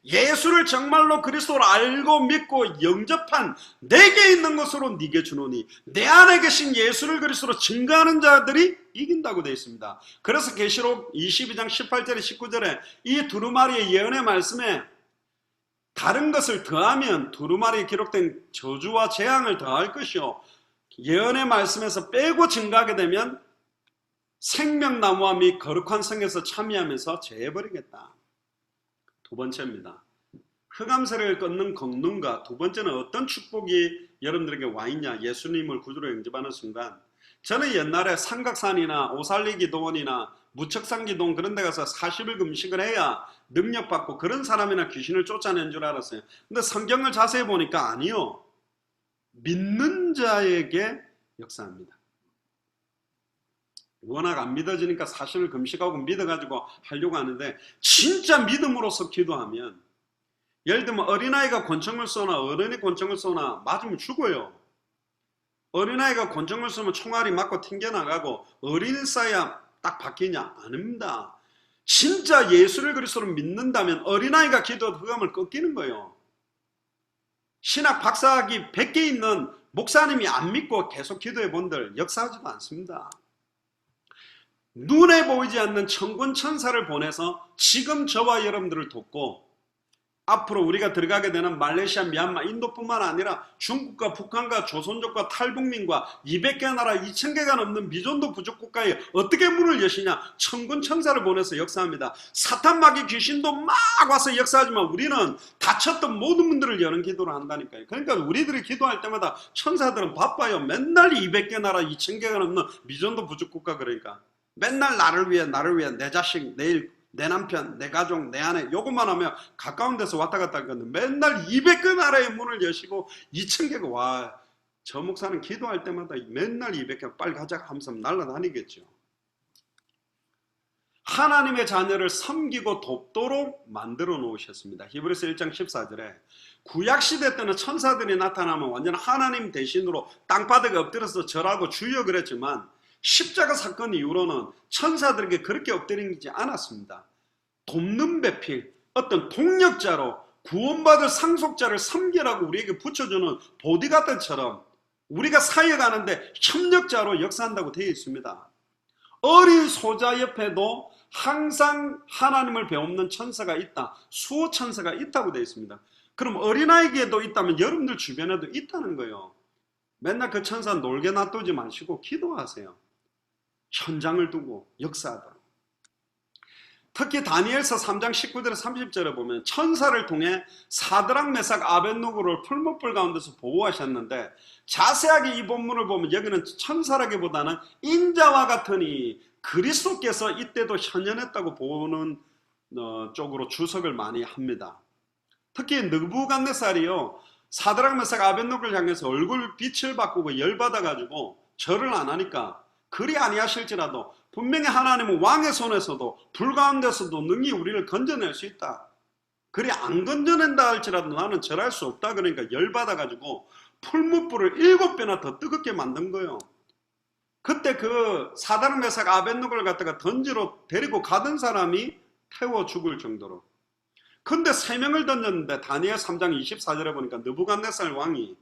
예수를 정말로 그리스도로 알고 믿고 영접한 내게 있는 것으로 네게 주노니 내 안에 계신 예수를 그리스도로 증거하는 자들이 이긴다고 되어 있습니다. 그래서 계시록 22장 18절에 19절에 이 두루마리의 예언의 말씀에 다른 것을 더하면 두루마리에 기록된 저주와 재앙을 더할 것이요 예언의 말씀에서 빼고 증가하게 되면 생명나무와 및 거룩한 성에서 참여하면서 제해버리겠다. 두 번째입니다. 흑암세를 끊는 권능과 두 번째는 어떤 축복이 여러분들에게 와 있냐. 예수님을 구주로 영접하는 순간, 저는 옛날에 삼각산이나 오살리 기도원이나 무척산 기도원 그런 데 가서 40일 금식을 해야 능력받고 그런 사람이나 귀신을 쫓아낸 줄 알았어요. 근데 성경을 자세히 보니까 아니요. 믿는 자에게 역사합니다. 워낙 안 믿어지니까 40일 금식하고 믿어가지고 하려고 하는데, 진짜 믿음으로서 기도하면, 예를 들면 어린아이가 권총을 쏘나 어른이 권총을 쏘나 맞으면 죽어요. 어린아이가 권총을 쏘면 총알이 맞고 튕겨나가고 어린이 쏴야 딱 바뀌냐? 아닙니다. 진짜 예수를 그리스도로 믿는다면 어린아이가 기도해도 흑암을 꺾이는 거예요. 신학 박사학위 100개 있는 목사님이 안 믿고 계속 기도해 본들 역사하지도 않습니다. 눈에 보이지 않는 천군 천사를 보내서 지금 저와 여러분들을 돕고 앞으로 우리가 들어가게 되는 말레이시아, 미얀마, 인도뿐만 아니라 중국과 북한과 조선족과 탈북민과 200개 나라 2000개가 넘는 미존도 부족 국가에 어떻게 문을 여시냐? 천군 천사를 보내서 역사합니다. 사탄 마귀 귀신도 막 와서 역사하지만 우리는 다쳤던 모든 문들을 여는 기도를 한다니까요. 그러니까 우리들이 기도할 때마다 천사들은 바빠요. 맨날 200개 나라 2000개가 넘는 미존도 부족 국가. 그러니까 맨날 나를 위해 내 자식, 내일 내 남편, 내 가족, 내 아내 요것만 하면 가까운 데서 왔다 갔다 하거든. 맨날 200개 나라의 문을 여시고 2000개가 와. 저 목사는 기도할 때마다 맨날 200개 빨리 가자 하면서 날아다니겠죠. 하나님의 자녀를 섬기고 돕도록 만들어 놓으셨습니다. 히브리서 1장 14절에 구약시대 때는 천사들이 나타나면 완전 하나님 대신으로 땅바닥에 엎드려서 절하고 주여 그랬지만 십자가 사건 이후로는 천사들에게 그렇게 엎드리지 않았습니다. 돕는 배필, 어떤 동력자로 구원받을 상속자를 섬기라고 우리에게 붙여주는 보디가드처럼 우리가 사역하는데 협력자로 역사한다고 되어 있습니다. 어린 소자 옆에도 항상 하나님을 배우는 천사가 있다. 수호 천사가 있다고 되어 있습니다. 그럼 어린아이에게도 있다면 여러분들 주변에도 있다는 거예요. 맨날 그 천사 놀게 놔두지 마시고 기도하세요. 현장을 두고 역사하도록. 특히 다니엘서 3장 19절에 30절에 보면 천사를 통해 사드락 메삭 아벳느고를 풀무불 가운데서 보호하셨는데 자세하게 이 본문을 보면 여기는 천사라기보다는 인자와 같으니 그리스도께서 이때도 현현했다고 보는 쪽으로 주석을 많이 합니다. 특히 느부갓네살이요 사드락 메삭 아벳느고를 향해서 얼굴 빛을 바꾸고 열받아가지고 절을 안 하니까 그리 아니하실지라도 분명히 하나님은 왕의 손에서도 불 가운데서도 능히 우리를 건져낼 수 있다. 그리 안 건져낸다 할지라도 나는 절할 수 없다. 그러니까 열받아가지고 풀무불을 7배나 더 뜨겁게 만든 거예요. 그때 그 사드락 메삭 아벳느고를 갖다가 던지러 데리고 가던 사람이 태워 죽을 정도로. 근데 3명을 던졌는데 다니엘 3장 24절에 보니까 느부갓네살 왕이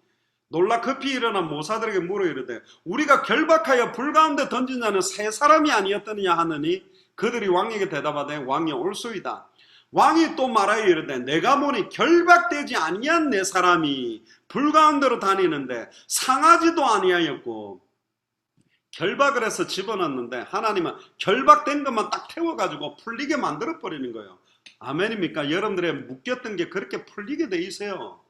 놀라 급히 일어나 모사들에게 물어 이르되 우리가 결박하여 불 가운데 던진 자는 3사람이 아니었더냐 하느니 그들이 왕에게 대답하되 왕이 옳소이다. 왕이 또 말하여 이르되 내가 보니 결박되지 아니한 4사람이 불 가운데로 다니는데 상하지도 아니하였고 결박을 해서 집어넣는데 하나님은 결박된 것만 딱 태워가지고 풀리게 만들어버리는 거예요. 아멘입니까? 여러분들의 묶였던 게 그렇게 풀리게 돼 있어요.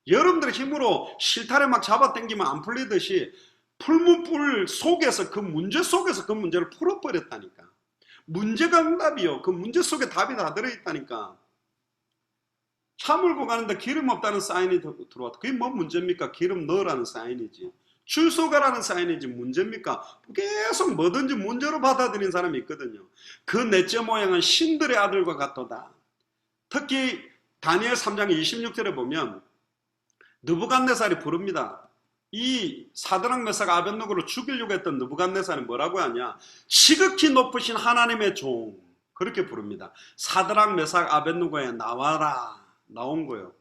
여러분들의 힘으로 실타래 막 잡아당기면 안 풀리듯이 풀무불 속에서 그 문제 속에서 그 문제를 풀어버렸다니까. 문제가 응답이요. 그 문제 속에 답이 다 들어있다니까. 차 몰고 가는데 기름 없다는 사인이 들어왔다. 그게 뭐 문제입니까? 기름 넣으라는 사인이지. 주소 가라는 사인이지 문제입니까? 계속 뭐든지 문제로 받아들인 사람이 있거든요. 그 넷째 모양은 신들의 아들과 같도다. 특히 다니엘 3장 26절에 보면 느부갓네살이 부릅니다. 이 사드락 메삭 아벳느고를 죽이려고 했던 느부갓네살이 뭐라고 하냐? 지극히 높으신 하나님의 종 그렇게 부릅니다. 사드락 메삭 아벳느고에 나와라. 나온 거예요.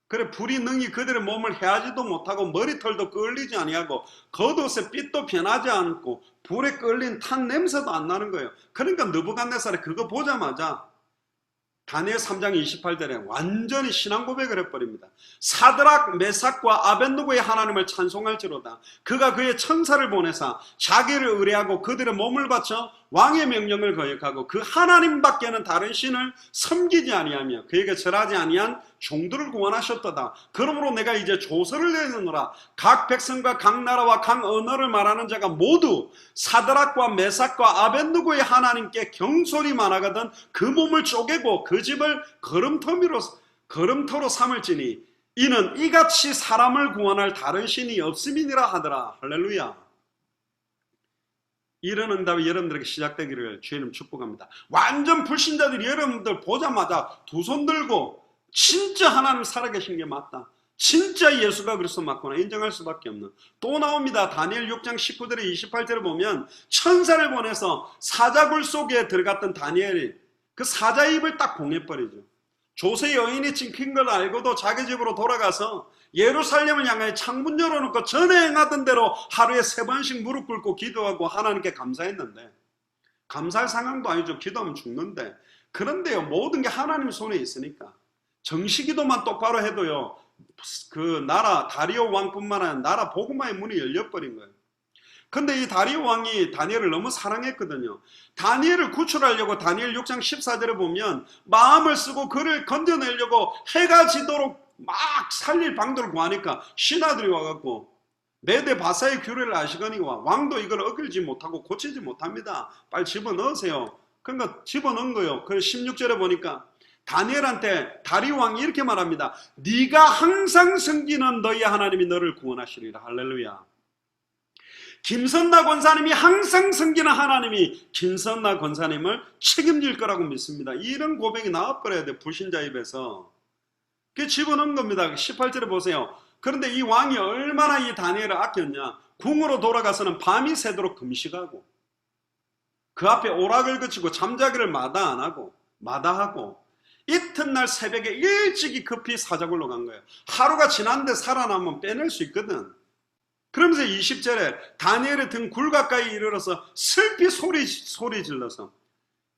그래 불이 능히 그들의 몸을 해하지도 못하고 머리털도 끌리지 아니하고 겉옷의 빛도 변하지 않고 불에 끌린 탄 냄새도 안 나는 거예요. 그러니까 느부갓네살이 그거 보자마자 다니엘 3장 28절에 완전히 신앙 고백을 해버립니다. 사드락 메삭과 아벳느고의 하나님을 찬송할지로다. 그가 그의 천사를 보내사 자기를 의뢰하고 그들의 몸을 바쳐 왕의 명령을 거역하고 그 하나님밖에는 다른 신을 섬기지 아니하며 그에게 절하지 아니한 종들을 구원하셨도다. 그러므로 내가 이제 조서를 내느노라. 각 백성과 각 나라와 각 언어를 말하는 자가 모두 사드락과 메삭과 아벳느고의 하나님께 경솔이 많아가던 그 몸을 쪼개고 그 집을 걸음터로 삼을지니 이는 이같이 사람을 구원할 다른 신이 없음이니라 하더라. 할렐루야. 이런 응답이 여러분들에게 시작되기를 주님 축복합니다. 완전 불신자들이 여러분들 보자마자 두 손 들고 진짜 하나님 살아계신 게 맞다. 진짜 예수가 그리스도 맞구나 인정할 수밖에 없는. 또 나옵니다. 다니엘 6장 19절에 28절에 보면 천사를 보내서 사자굴 속에 들어갔던 다니엘이 그 사자 입을 딱 봉해버리죠. 조세 여인이 찍힌 걸 알고도 자기 집으로 돌아가서 예루살렘을 향해 창문 열어놓고 전에 행하던 대로 하루에 3번씩 무릎 꿇고 기도하고 하나님께 감사했는데 감사할 상황도 아니죠. 기도하면 죽는데. 그런데요, 모든 게 하나님 손에 있으니까. 정시기도만 똑바로 해도요, 그 나라 다리오 왕뿐만 아니라 나라 복음화의 문이 열려버린 거예요. 근데 이 다리오 왕이 다니엘을 너무 사랑했거든요. 다니엘을 구출하려고 다니엘 6장 14절에 보면 마음을 쓰고 그를 건져내려고 해가 지도록 막 살릴 방도를 구하니까 신하들이 와갖고 메대 바사의 규례를 아시거니와 왕도 이걸 어길지 못하고 고치지 못합니다. 빨리 집어넣으세요. 그러니까 집어넣은 거예요. 그 16절에 보니까 다니엘한테 다리오 왕이 이렇게 말합니다. 네가 항상 섬기는 너희 하나님이 너를 구원하시리라. 할렐루야. 김선나 권사님이 항상 섬기는 하나님이 김선나 권사님을 책임질 거라고 믿습니다. 이런 고백이 나와버려야 돼. 불신자 입에서. 그게 집어넣은 겁니다. 18절에 보세요. 그런데 이 왕이 얼마나 이 다니엘을 아꼈냐. 궁으로 돌아가서는 밤이 새도록 금식하고 그 앞에 오락을 그치고 잠자기를 마다하고 이튿날 새벽에 일찍이 급히 사자굴로 간 거예요. 하루가 지났는데 살아남으면 빼낼 수 있거든. 그러면서 20절에 다니엘의 등 굴 가까이 이르러서 슬피 소리 질러서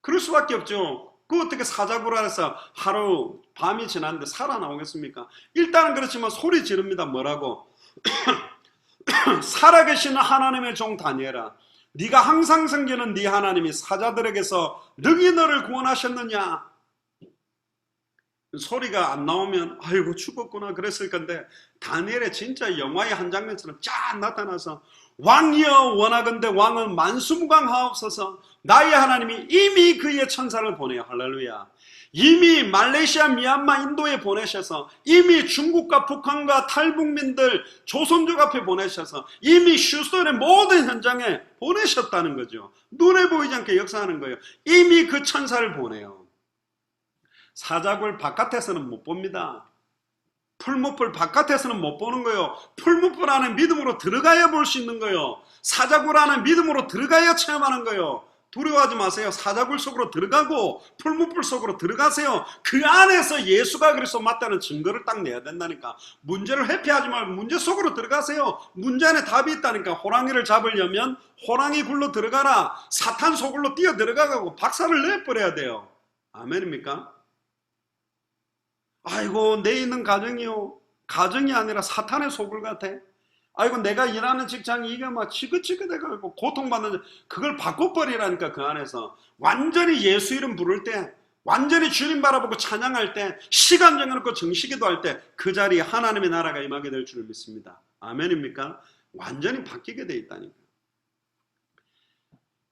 그럴 수밖에 없죠. 그 어떻게 사자굴 안에서 하루 밤이 지났는데 살아나오겠습니까? 일단은 그렇지만 소리 지릅니다. 뭐라고? 살아계시는 하나님의 종 다니엘아, 네가 항상 섬기는 네 하나님이 사자들에게서 능히 너를 구원하셨느냐? 소리가 안 나오면 아이고 죽었구나 그랬을 건데 다니엘의 진짜 영화의 한 장면처럼 쫙 나타나서 왕이여 원하건대 왕은 만수무강하옵소서. 나의 하나님이 이미 그의 천사를 보내요. 할렐루야. 이미 말레이시아, 미얀마, 인도에 보내셔서 이미 중국과 북한과 탈북민들 조선족 앞에 보내셔서 이미 휴스턴의 모든 현장에 보내셨다는 거죠. 눈에 보이지 않게 역사하는 거예요. 이미 그 천사를 보내요. 사자굴 바깥에서는 못 봅니다. 풀무풀 바깥에서는 못 보는 거예요. 풀무풀 안에 믿음으로 들어가야 볼 수 있는 거예요. 사자굴 안에 믿음으로 들어가야 체험하는 거예요. 두려워하지 마세요. 사자굴 속으로 들어가고 풀무풀 속으로 들어가세요. 그 안에서 예수가 그리스도 맞다는 증거를 딱 내야 된다니까. 문제를 회피하지 말고 문제 속으로 들어가세요. 문제 안에 답이 있다니까. 호랑이를 잡으려면 호랑이 굴로 들어가라. 사탄 소굴로 뛰어 들어가고 박살을 내버려야 돼요. 아멘입니까? 아이고 내 있는 가정이요, 가정이 아니라 사탄의 소굴 같아. 아이고 내가 일하는 직장이 이게 막 지긋지긋해가지고 고통받는, 그걸 바꿔버리라니까. 그 안에서 완전히 예수 이름 부를 때, 완전히 주님 바라보고 찬양할 때, 시간 정해놓고 정식기도 할 때 그 자리에 하나님의 나라가 임하게 될 줄을 믿습니다. 아멘입니까? 완전히 바뀌게 돼 있다니까.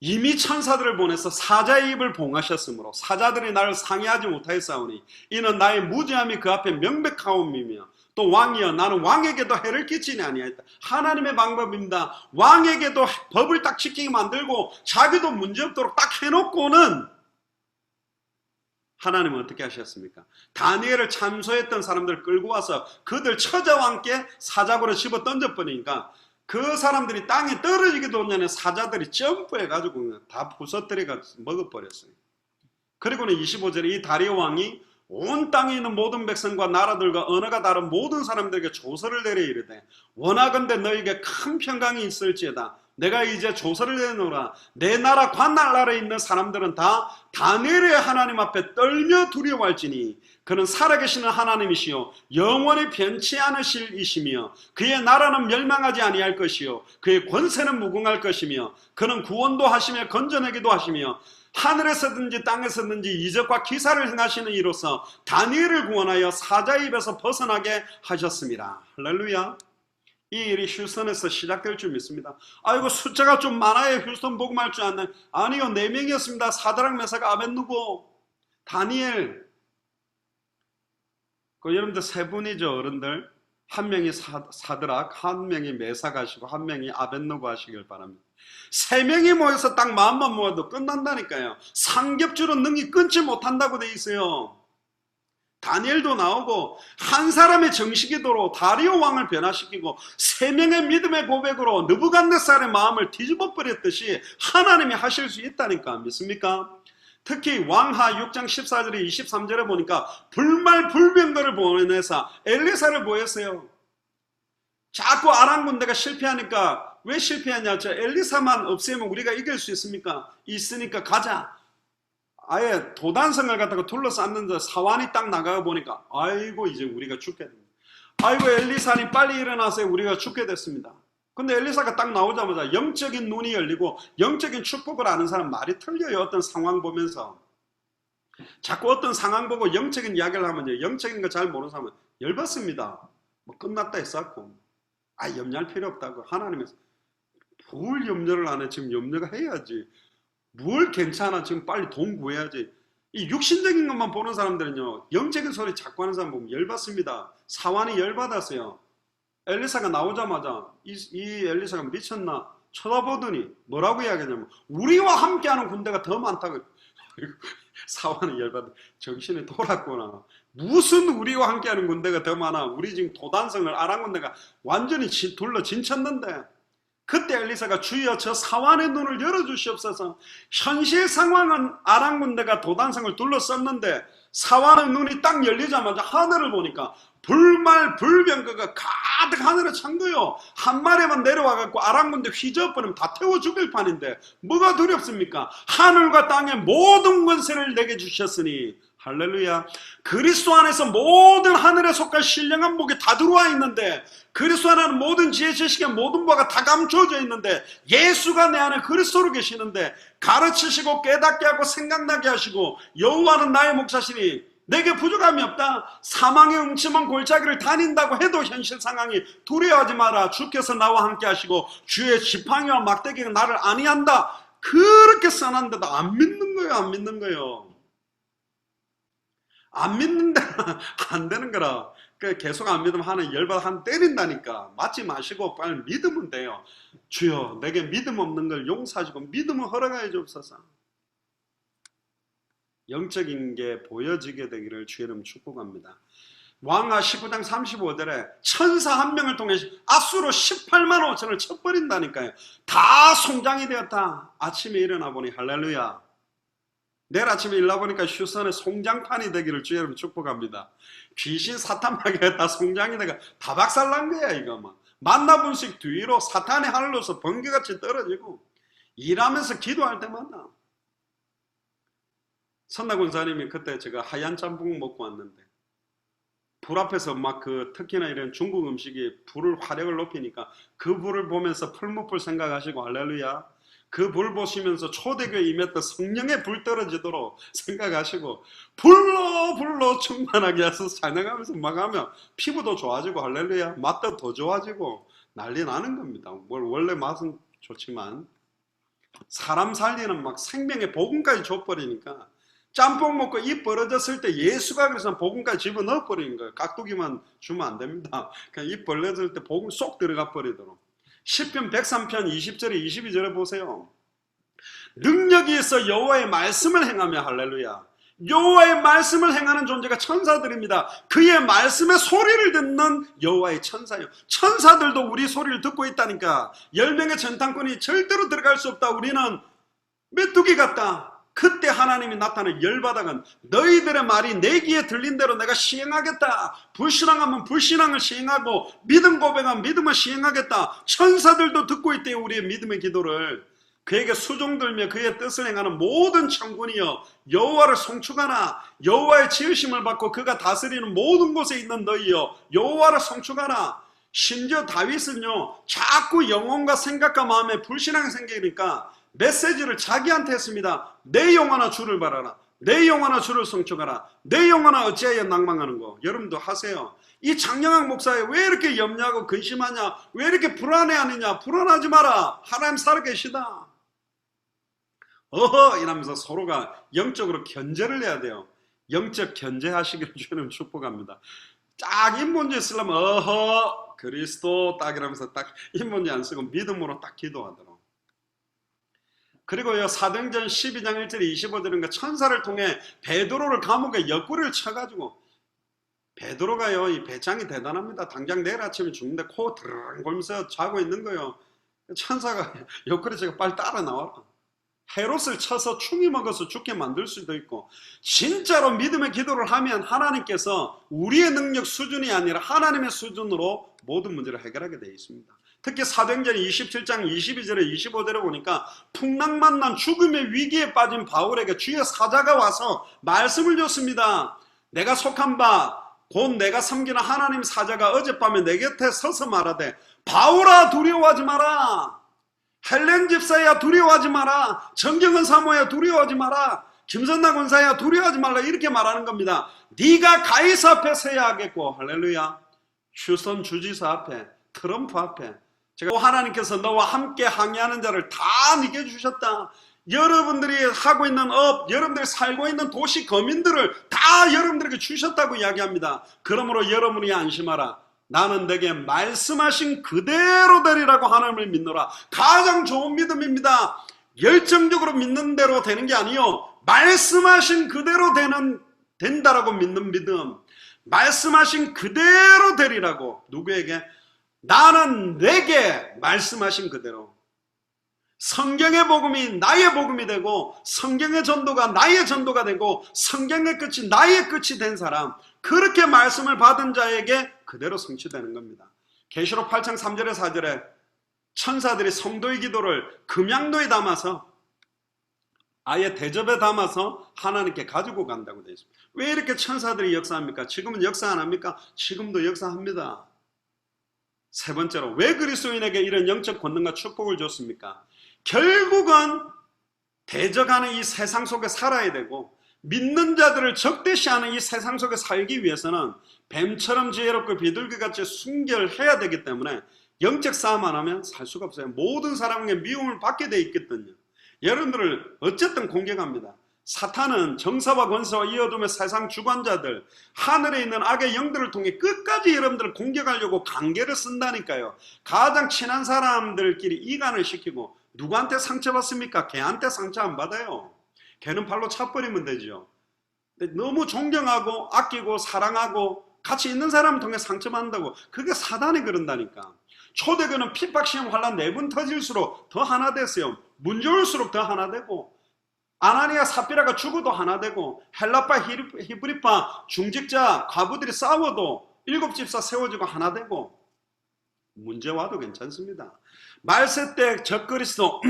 이미 천사들을 보내서 사자의 입을 봉하셨으므로 사자들이 나를 상해하지 못하였사오니 이는 나의 무죄함이 그 앞에 명백하옴이며 또 왕이여 나는 왕에게도 해를 끼치지 아니하였다. 하나님의 방법입니다. 왕에게도 법을 딱 지키게 만들고 자기도 문제없도록 딱 해놓고는 하나님은 어떻게 하셨습니까? 다니엘을 참소했던 사람들 끌고 와서 그들 처자와 함께 사자굴에 집어 던져버리니까 그 사람들이 땅에 떨어지기도 전에 사자들이 점프해가지고 다 부서뜨려가 먹어버렸어요. 그리고는 25절에 이 다리오 왕이 온 땅에 있는 모든 백성과 나라들과 언어가 다른 모든 사람들에게 조서를 내려 이르되 원하건대 너에게 큰 평강이 있을지어다. 내가 이제 조서를 내놓으라. 내 나라 관나라에 있는 사람들은 다 다니엘의 하나님 앞에 떨며 두려워할지니 그는 살아계시는 하나님이시요 영원히 변치 않으실 이시며 그의 나라는 멸망하지 아니할 것이요 그의 권세는 무궁할 것이며 그는 구원도 하시며 건져내기도 하시며 하늘에서든지 땅에서든지 이적과 기사를 행하시는 이로서 다니엘을 구원하여 사자의 입에서 벗어나게 하셨습니다. 할렐루야. 이 일이 휴스턴에서 시작될 줄 믿습니다. 아이고 숫자가 좀 많아야 휴스턴 복음할 줄 아는. 아니요, 4명이었습니다. 사드락 메삭 아벳느고 다니엘. 여러분들 세 분이죠. 어른들. 한 명이 사드락, 한 명이 메삭 하시고 한 명이 아벳느고 하시길 바랍니다. 3명이 모여서 딱 마음만 모아도 끝난다니까요. 삼겹줄은 능히 끊지 못한다고 돼 있어요. 다니엘도 나오고 한 사람의 정식기도로 다리오 왕을 변화시키고 3명의 믿음의 고백으로 느부갓네살의 마음을 뒤집어 버렸듯이 하나님이 하실 수 있다니까. 믿습니까? 특히 왕하 6장 14절에 23절에 보니까 불말불병거를 보내서 엘리사를 보였어요. 자꾸 아람 군대가 실패하니까 왜 실패했냐? 저 엘리사만 없애면 우리가 이길 수 있습니까? 있으니까 가자. 아예 도단성을 갖다가 둘러쌌는데 사환이 딱 나가 보니까 아이고 이제 우리가 죽게 됩니다. 아이고 엘리사님 빨리 일어나세요. 우리가 죽게 됐습니다. 근데 엘리사가 딱 나오자마자 영적인 눈이 열리고 영적인 축복을 아는 사람 말이 틀려요. 어떤 상황 보면서. 자꾸 어떤 상황 보고 영적인 이야기를 하면 영적인 거 잘 모르는 사람은 열받습니다. 뭐 끝났다 했었고 염려할 필요 없다고. 하나님께서 뭘 염려를 안 해. 지금 염려가 해야지. 뭘 괜찮아. 지금 빨리 돈 구해야지. 이 육신적인 것만 보는 사람들은요, 영적인 소리 자꾸 하는 사람 보면 열받습니다. 사환이 열받았어요. 엘리사가 나오자마자 이 엘리사가 미쳤나 쳐다보더니 뭐라고 이야기하냐면 우리와 함께하는 군대가 더 많다고. 사환이 열받아. 정신이 돌았구나. 무슨 우리와 함께하는 군대가 더 많아. 우리 지금 도단성을 아람 군대가 완전히 둘러 진쳤는데. 그때 엘리사가 주여 저 사환의 눈을 열어주시옵소서. 현실 상황은 아람 군대가 도단성을 둘러쌌는데 사환의 눈이 딱 열리자마자 하늘을 보니까 불말 불병거가 가득 하늘에 찬 거요. 한 마리만 내려와갖고 아람 군대 휘저어버리면 다 태워 죽일 판인데 뭐가 두렵습니까? 하늘과 땅의 모든 권세를 내게 주셨으니 할렐루야. 그리스도 안에서 모든 하늘에 속한 신령한 복이 다 들어와 있는데, 그리스도 안에는 모든 지혜 지식의 모든 바가 다 감춰져 있는데, 예수가 내 안에 그리스도로 계시는데 가르치시고 깨닫게 하고 생각나게 하시고 여호와는 나의 목자시니 내게 부족함이 없다. 사망의 음침한 골짜기를 다닌다고 해도 현실 상황이 두려워하지 마라. 주께서 나와 함께 하시고 주의 지팡이와 막대기가 나를 안위한다. 그렇게 써놨는데도 안 믿는 거예요. 안 믿는 거예요. 안 믿는데 안 되는 거라. 계속 안 믿으면 하는 열받아 한 때린다니까. 맞지 마시고 빨리 믿으면 돼요. 주여 내게 믿음 없는 걸 용서하시고 믿음을 허락하여 주옵소서. 영적인 게 보여지게 되기를 주의 이름 축복합니다. 왕하 19장 35절에 천사 한 명을 통해 아수로 18만 5천을 쳐버린다니까요. 다 송장이 되었다. 아침에 일어나 보니 할렐루야. 내일 아침에 일어나보니까 휴선에 송장판이 되기를 주의 이름 축복합니다. 귀신 사탄마귀가 다 송장이 되가 다 박살난 거야 이거 막. 만나분씩 뒤로 사탄의 하늘로서 번개같이 떨어지고 일하면서 기도할 때마다. 선나 군사님이 그때 제가 하얀 짬뽕 먹고 왔는데 불 앞에서 막 특히나 이런 중국 음식이 불을 화력을 높이니까 그 불을 보면서 풀무불 생각하시고 할렐루야. 그 불 보시면서 초대교회 임했던 성령의 불 떨어지도록 생각하시고 불로 충만하게 해서 찬양하면서 막 하면 피부도 좋아지고 할렐루야. 맛도 더 좋아지고 난리 나는 겁니다. 원래 맛은 좋지만 사람 살리는 막 생명의 복음까지 줘버리니까 짬뽕 먹고 입 벌어졌을 때 예수가 그래서 복음까지 집어넣어 버리는 거예요. 깍두기만 주면 안 됩니다. 그냥 입 벌어졌을 때 복음 쏙 들어가 버리도록. 시편 103편 20절에 22절에 보세요. 능력이 있어 여호와의 말씀을 행하며 할렐루야. 여호와의 말씀을 행하는 존재가 천사들입니다. 그의 말씀의 소리를 듣는 여호와의 천사요. 천사들도 우리 소리를 듣고 있다니까. 10명의 전당꾼이 절대로 들어갈 수 없다. 우리는 메뚜기 같다. 그때 하나님이 나타나 열받아간 너희들의 말이 내 귀에 들린 대로 내가 시행하겠다. 불신앙하면 불신앙을 시행하고 믿음 고백하면 믿음을 시행하겠다. 천사들도 듣고 있대요. 우리의 믿음의 기도를. 그에게 수종들며 그의 뜻을 행하는 모든 천군이여 여호와를 송축하라. 여호와의 지으심을 받고 그가 다스리는 모든 곳에 있는 너희여 여호와를 송축하라. 심지어 다윗은요 자꾸 영혼과 생각과 마음에 불신앙이 생기니까 메시지를 자기한테 했습니다. 내 영혼아 주를 바라라. 내 영혼아 주를 송축하라. 내 영혼아 어찌하여 낭망하는 거. 여러분도 하세요. 이 장영학 목사에 왜 이렇게 염려하고 근심하냐, 왜 이렇게 불안해하느냐. 불안하지 마라. 하나님 살아계시다. 어허 이러면서 서로가 영적으로 견제를 해야 돼요. 영적 견제하시기를 주님 축복합니다. 딱 인본주의 쓰려면 어허 그리스도 딱 이러면서 딱 인본주의 안 쓰고 믿음으로 딱 기도하도록. 그리고요 사도행전 12장 1절 25절인가 천사를 통해 베드로를 감옥에 옆구리를 쳐가지고, 베드로가요 이 배짱이 대단합니다. 당장 내일 아침에 죽는데 코 드르릉 걸면서 자고 있는 거예요. 천사가 옆구리 쳐가 빨리 따라 나와라. 헤롯을 쳐서 충이 먹어서 죽게 만들 수도 있고, 진짜로 믿음의 기도를 하면 하나님께서 우리의 능력 수준이 아니라 하나님의 수준으로 모든 문제를 해결하게 되어 있습니다. 특히 사도행전 27장 22절에 25절에 보니까 풍랑만난 죽음의 위기에 빠진 바울에게 주의 사자가 와서 말씀을 줬습니다. 내가 속한 바 곧 내가 섬기는 하나님 사자가 어젯밤에 내 곁에 서서 말하되 바울아 두려워하지 마라. 헬렌 집사야 두려워하지 마라. 정경은 사모야 두려워하지 마라. 김선남 권사야 두려워하지 말라. 이렇게 말하는 겁니다. 네가 가이사 앞에 서야 하겠고, 할렐루야, 휴스턴 주지사 앞에, 트럼프 앞에, 제가 하나님께서 너와 함께 항해하는 자를 다 네게 주셨다. 여러분들이 하고 있는 업, 여러분들이 살고 있는 도시 거민들을 다 여러분들에게 주셨다고 이야기합니다. 그러므로 여러분이 안심하라. 나는 내게 말씀하신 그대로 되리라고 하나님을 믿노라. 가장 좋은 믿음입니다. 열정적으로 믿는 대로 되는 게 아니요, 말씀하신 그대로 된다라고 믿는 믿음. 말씀하신 그대로 되리라고. 누구에게? 나는 내게 말씀하신 그대로. 성경의 복음이 나의 복음이 되고, 성경의 전도가 나의 전도가 되고, 성경의 끝이 나의 끝이 된 사람, 그렇게 말씀을 받은 자에게 그대로 성취되는 겁니다. 계시록 8장 3절에 4절에 천사들이 성도의 기도를 금양도에 담아서, 아예 대접에 담아서 하나님께 가지고 간다고 되어 있습니다. 왜 이렇게 천사들이 역사합니까? 지금은 역사 안 합니까? 지금도 역사합니다. 세 번째로, 왜 그리스도인에게 이런 영적 권능과 축복을 줬습니까? 결국은 대적하는 이 세상 속에 살아야 되고, 믿는 자들을 적대시하는 이 세상 속에 살기 위해서는 뱀처럼 지혜롭고 비둘기같이 순결해야 되기 때문에 영적 싸움 안 하면 살 수가 없어요. 모든 사람에게 미움을 받게 돼 있거든요. 여러분들을 어쨌든 공격합니다. 사탄은 정사와 권세와 이 어둠의 세상 주관자들, 하늘에 있는 악의 영들을 통해 끝까지 여러분들을 공격하려고 관계를 쓴다니까요. 가장 친한 사람들끼리 이간을 시키고, 누구한테 상처받습니까? 걔한테 상처 안 받아요. 걔는 발로 차버리면 되죠. 너무 존경하고 아끼고 사랑하고 같이 있는 사람을 통해 상처받는다고. 그게 사단이 그런다니까. 초대교는 핍박, 시험, 환난 네 번 터질수록 더 하나 됐어요. 문 좋을수록 더 하나 되고, 아나니아 사피라가 죽어도 하나 되고, 헬라파 히브리파 중직자 과부들이 싸워도 7집사 세워지고 하나 되고, 문제 와도 괜찮습니다. 말세 때 적그리스도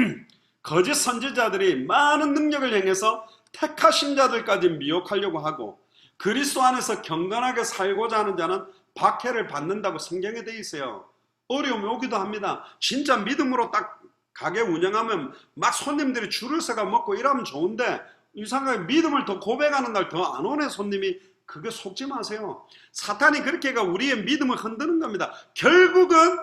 거짓 선지자들이 많은 능력을 행해서 택하신 자들까지 미혹하려고 하고, 그리스도 안에서 경건하게 살고자 하는 자는 박해를 받는다고 성경에 되어 있어요. 어려움이 오기도 합니다. 진짜 믿음으로 딱 가게 운영하면 막 손님들이 줄을 서가 먹고 이러면 좋은데, 이상하게 믿음을 더 고백하는 날 더 안 오네 손님이. 그게 속지 마세요. 사탄이 그렇게 해가 우리의 믿음을 흔드는 겁니다. 결국은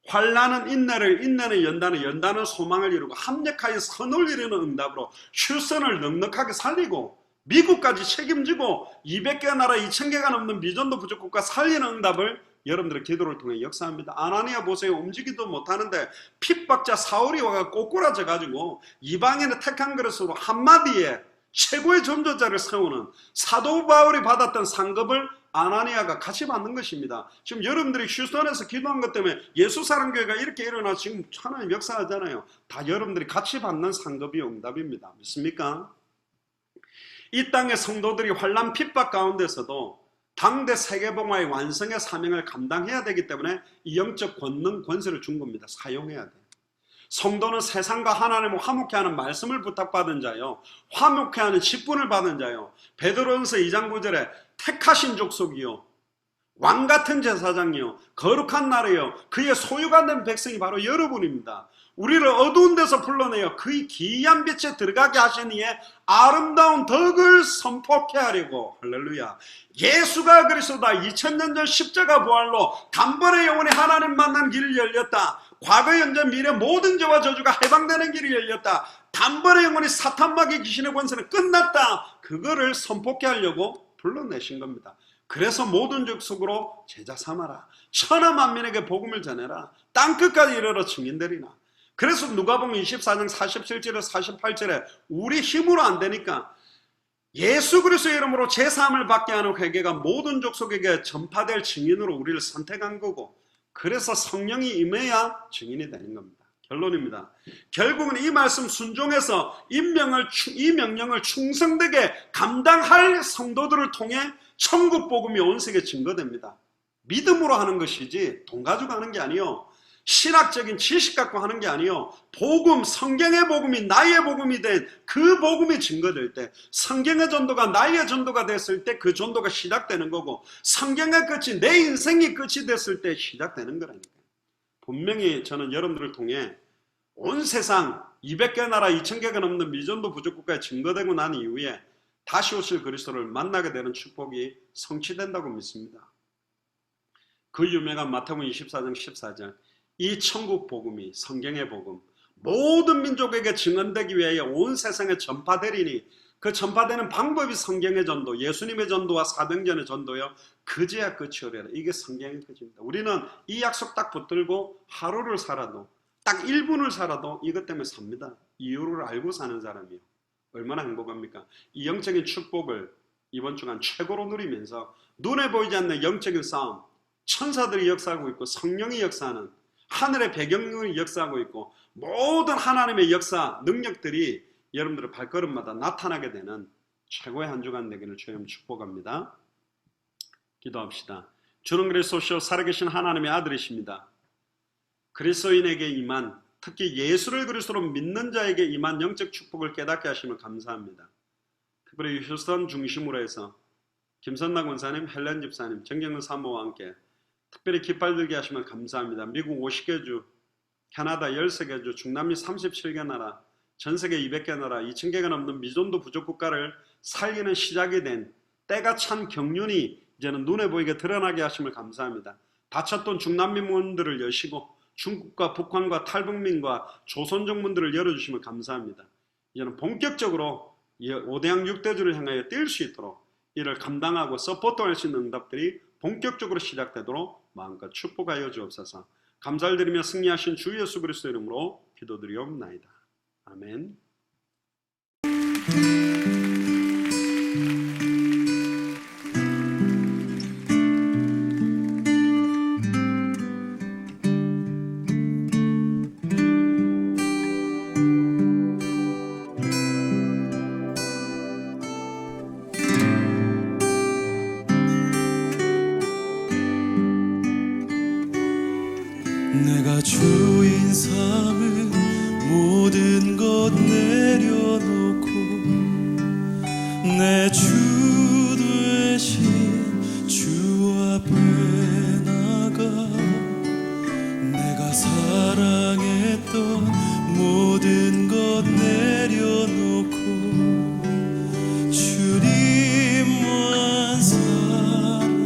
환난은 인내를, 인내는 연단을, 연단은 소망을 이루고, 합력하여 선을 이루는 응답으로 휴선을 넉넉하게 살리고, 미국까지 책임지고 200개 나라 2000개가 넘는 미전도 부족국가 살리는 응답을 여러분들의 기도를 통해 역사합니다. 아나니아 보세요. 움직이도 못하는데 핍박자 사울이 와가 꼬꾸라져 가지고 이방인의 택한 그릇으로 한마디에 최고의 전도자를 세우는, 사도 바울이 받았던 상급을 아나니아가 같이 받는 것입니다. 지금 여러분들이 휴스턴에서 기도한 것 때문에 예수사랑교회가 이렇게 일어나 지금 하나님 역사하잖아요. 다 여러분들이 같이 받는 상급이 응답입니다. 믿습니까? 이 땅의 성도들이 환난 핍박 가운데서도 당대 세계봉화의 완성의 사명을 감당해야 되기 때문에 이 영적 권능, 권세를 준 겁니다. 사용해야 돼요. 성도는 세상과 하나님을 화목케 하는 말씀을 부탁받은 자요, 화목케 하는 직분을 받은 자요, 베드로전서 2장 9절에 택하신 족속이요, 왕같은 제사장이요, 거룩한 나라요, 그의 소유가 된 백성이 바로 여러분입니다. 우리를 어두운 데서 불러내어 그의 기이한 빛에 들어가게 하신 이의 아름다운 덕을 선포케 하려고. 할렐루야. 예수가 그리스도다. 2000년 전 십자가 부활로 단번에 영원히 하나님 만난 길을 열렸다. 과거, 현재, 미래 모든 죄와 저주가 해방되는 길이 열렸다. 단번에 영원히 사탄마귀 귀신의 권세는 끝났다. 그거를 선포케 하려고 불러내신 겁니다. 그래서 모든 족속으로 제자 삼아라. 천하 만민에게 복음을 전해라. 땅끝까지 이르러 증인되리나. 그래서 누가복음 24장 47절에 48절에 우리 힘으로 안 되니까 예수 그리스도의 이름으로 제사함을 받게 하는 회개가 모든 족속에게 전파될 증인으로 우리를 선택한 거고, 그래서 성령이 임해야 증인이 되는 겁니다. 결론입니다. 결국은 이 말씀 순종해서 이 명령을 충성되게 감당할 성도들을 통해 천국 복음이 온 세계에 증거됩니다. 믿음으로 하는 것이지 돈 가지고 하는 게 아니요. 신학적인 지식 갖고 하는 게 아니요. 복음, 성경의 복음이 나의 복음이 된 그 복음이 증거될 때, 성경의 전도가 나의 전도가 됐을 때 그 전도가 시작되는 거고, 성경의 끝이 내 인생이 끝이 됐을 때 시작되는 거라니까요. 분명히 저는 여러분들을 통해 온 세상 200개 나라 2000개가 넘는 미전도 부족국가에 증거되고 난 이후에 다시 오실 그리스도를 만나게 되는 축복이 성취된다고 믿습니다. 그 유명한 마태복음 24장 14절, 이 천국 복음이, 성경의 복음, 모든 민족에게 증언되기 위하여 온 세상에 전파되리니, 그 전파되는 방법이 성경의 전도, 예수님의 전도와 사도행전의 전도요, 그제야 끝이 오리라. 이게 성경의 끝입니다. 우리는 이 약속 딱 붙들고 하루를 살아도, 딱 1분을 살아도 이것 때문에 삽니다. 이유를 알고 사는 사람이요, 얼마나 행복합니까? 이 영적인 축복을 이번 주간 최고로 누리면서 눈에 보이지 않는 영적인 싸움, 천사들이 역사하고 있고 성령이 역사하는, 하늘의 배경이 역사하고 있고 모든 하나님의 역사, 능력들이 여러분들의 발걸음마다 나타나게 되는 최고의 한 주간 되기를 주님 축복합니다. 기도합시다. 주는 그리스도시요 살아계신 하나님의 아들이십니다. 그리스도인에게 임한, 특히 예수를 그리스도로 믿는 자에게 임한 영적 축복을 깨닫게 하시면 감사합니다. 특별히 휴스턴 중심으로 해서 김선남 권사님, 헬렌 집사님, 정경근 사모와 함께 특별히 깃발 들게 하시면 감사합니다. 미국 50개 주, 캐나다 13개 주, 중남미 37개 나라, 전세계 200개 나라, 2000개가 넘는 미전도 부족 국가를 살리는 시작이 된, 때가 찬 경륜이 이제는 눈에 보이게 드러나게 하심을 감사합니다. 닫혔던 중남미 문들을 여시고 중국과 북한과 탈북민과 조선족 문들을 열어주시면 감사합니다. 이제는 본격적으로 5대양 6대주를 향하여 뛸 수 있도록 이를 감당하고 서포트할 수 있는 응답들이 본격적으로 시작되도록 마음껏 축복하여 주옵소서. 감사를 드리며 승리하신 주 예수 그리스도 이름으로 기도드리옵나이다. 아멘. 내가 주인 삼은 모든 것 내려놓고 내 주 되신 주 앞에 나가 내가 사랑했던 모든 것 내려놓고 주님만 사랑해.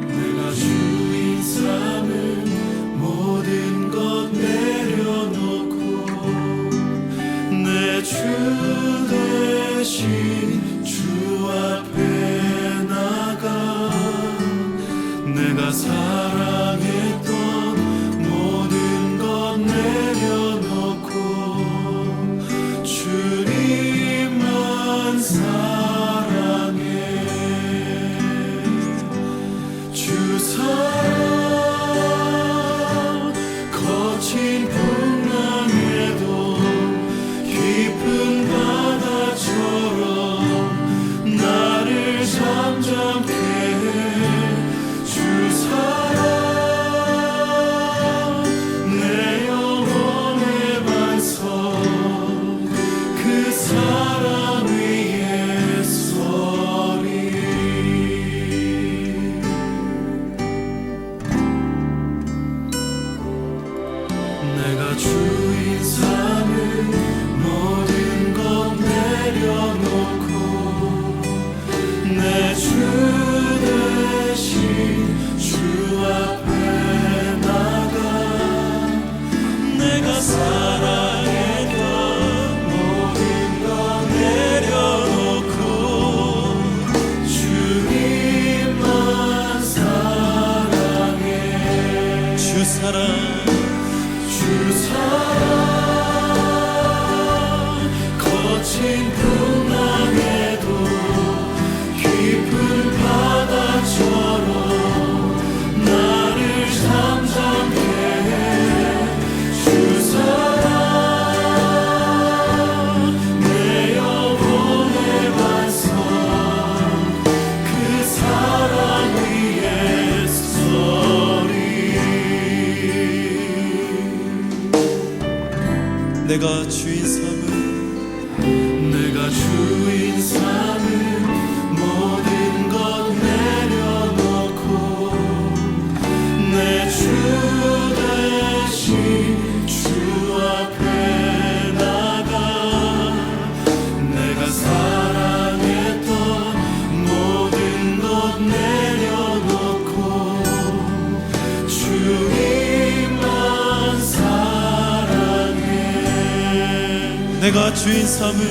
내가 주인 삼은 모든 것 내려놓고 내 주 대신 주 앞에 나가 내가 사랑했던 모든 것 내려놓고 주님만 사랑해. 주 사랑 거친 풍랑에도 깊은 바다처럼 나를 잠잠케 해. 주 사랑 내 영혼의 반석 그 사랑 위에 서리. 내가 주인 삼은 모든 것 내려놓고 내 주 대신 주 앞에 나가 내가 사랑했던 모든 것 내려놓고 주님만 사랑해. 주 사랑 주 사랑 거친 풍랑에도 깊은 바다처럼 나를 잠잠케 해. 주 사랑 내 영혼의 반석 그 사랑 위에 서 내가 주인 삼을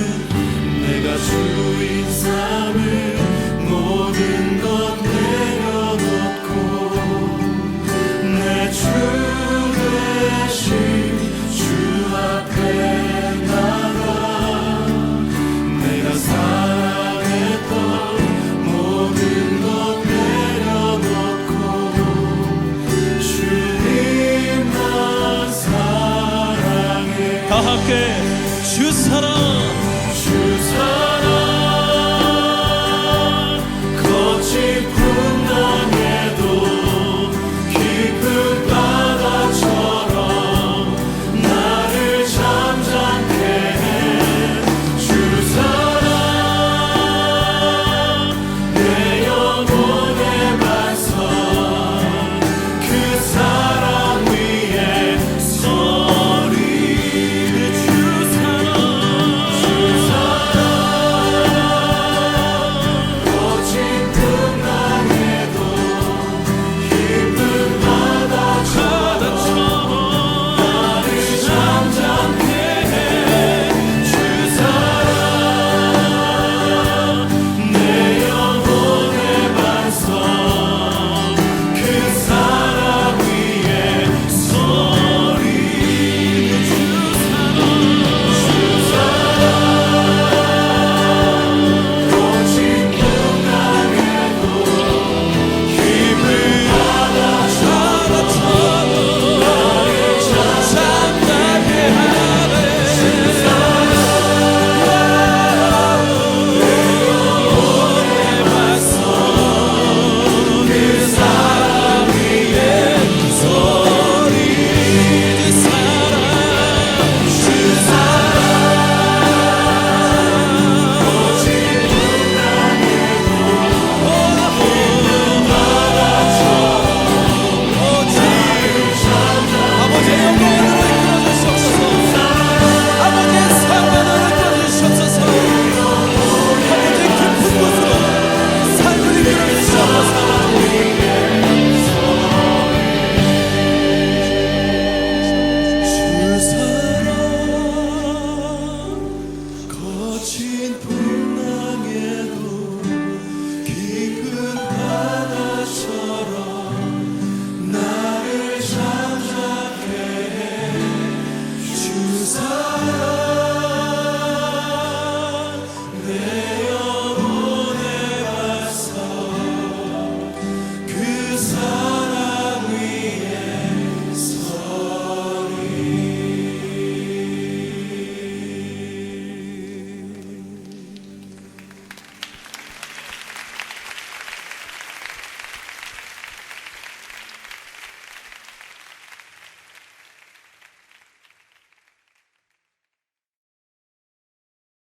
모든 것 내려놓고 내 주 대신 주 앞에 나가 내가 사랑했던 모든 것 내려놓고 주님만 사랑해. 다 함께 주 사랑 거친 풍랑에도 깊은 바다처럼 나를 잠잠케 해. 주 사랑 내 영혼의 반석 그 사랑 위에 서리. 주 사랑 거친 풍랑에도 깊은 바다처럼 나를 잠잠케 해. 주 사랑 내 영혼의 반석 그 사랑 위에 서리. 주 사랑 거친 풍랑에도 깊은 바다처럼 나를 잠잠케 하네. 주 사랑 내 영혼의 반석 그 사랑 위에 서리. 주 사랑 거친 풍랑에도 깊은 바다처럼 아버지의 영광으로 이끌어 주시옵소서. 아버지의 사랑으로 이끌어 주시옵소서. 아버지의 깊은 곳으로 삶을 이끌어 주시옵소서. 주 사랑 거친 풍랑에도 깊은 바다처럼 나를 잠잠케 해. 주 사랑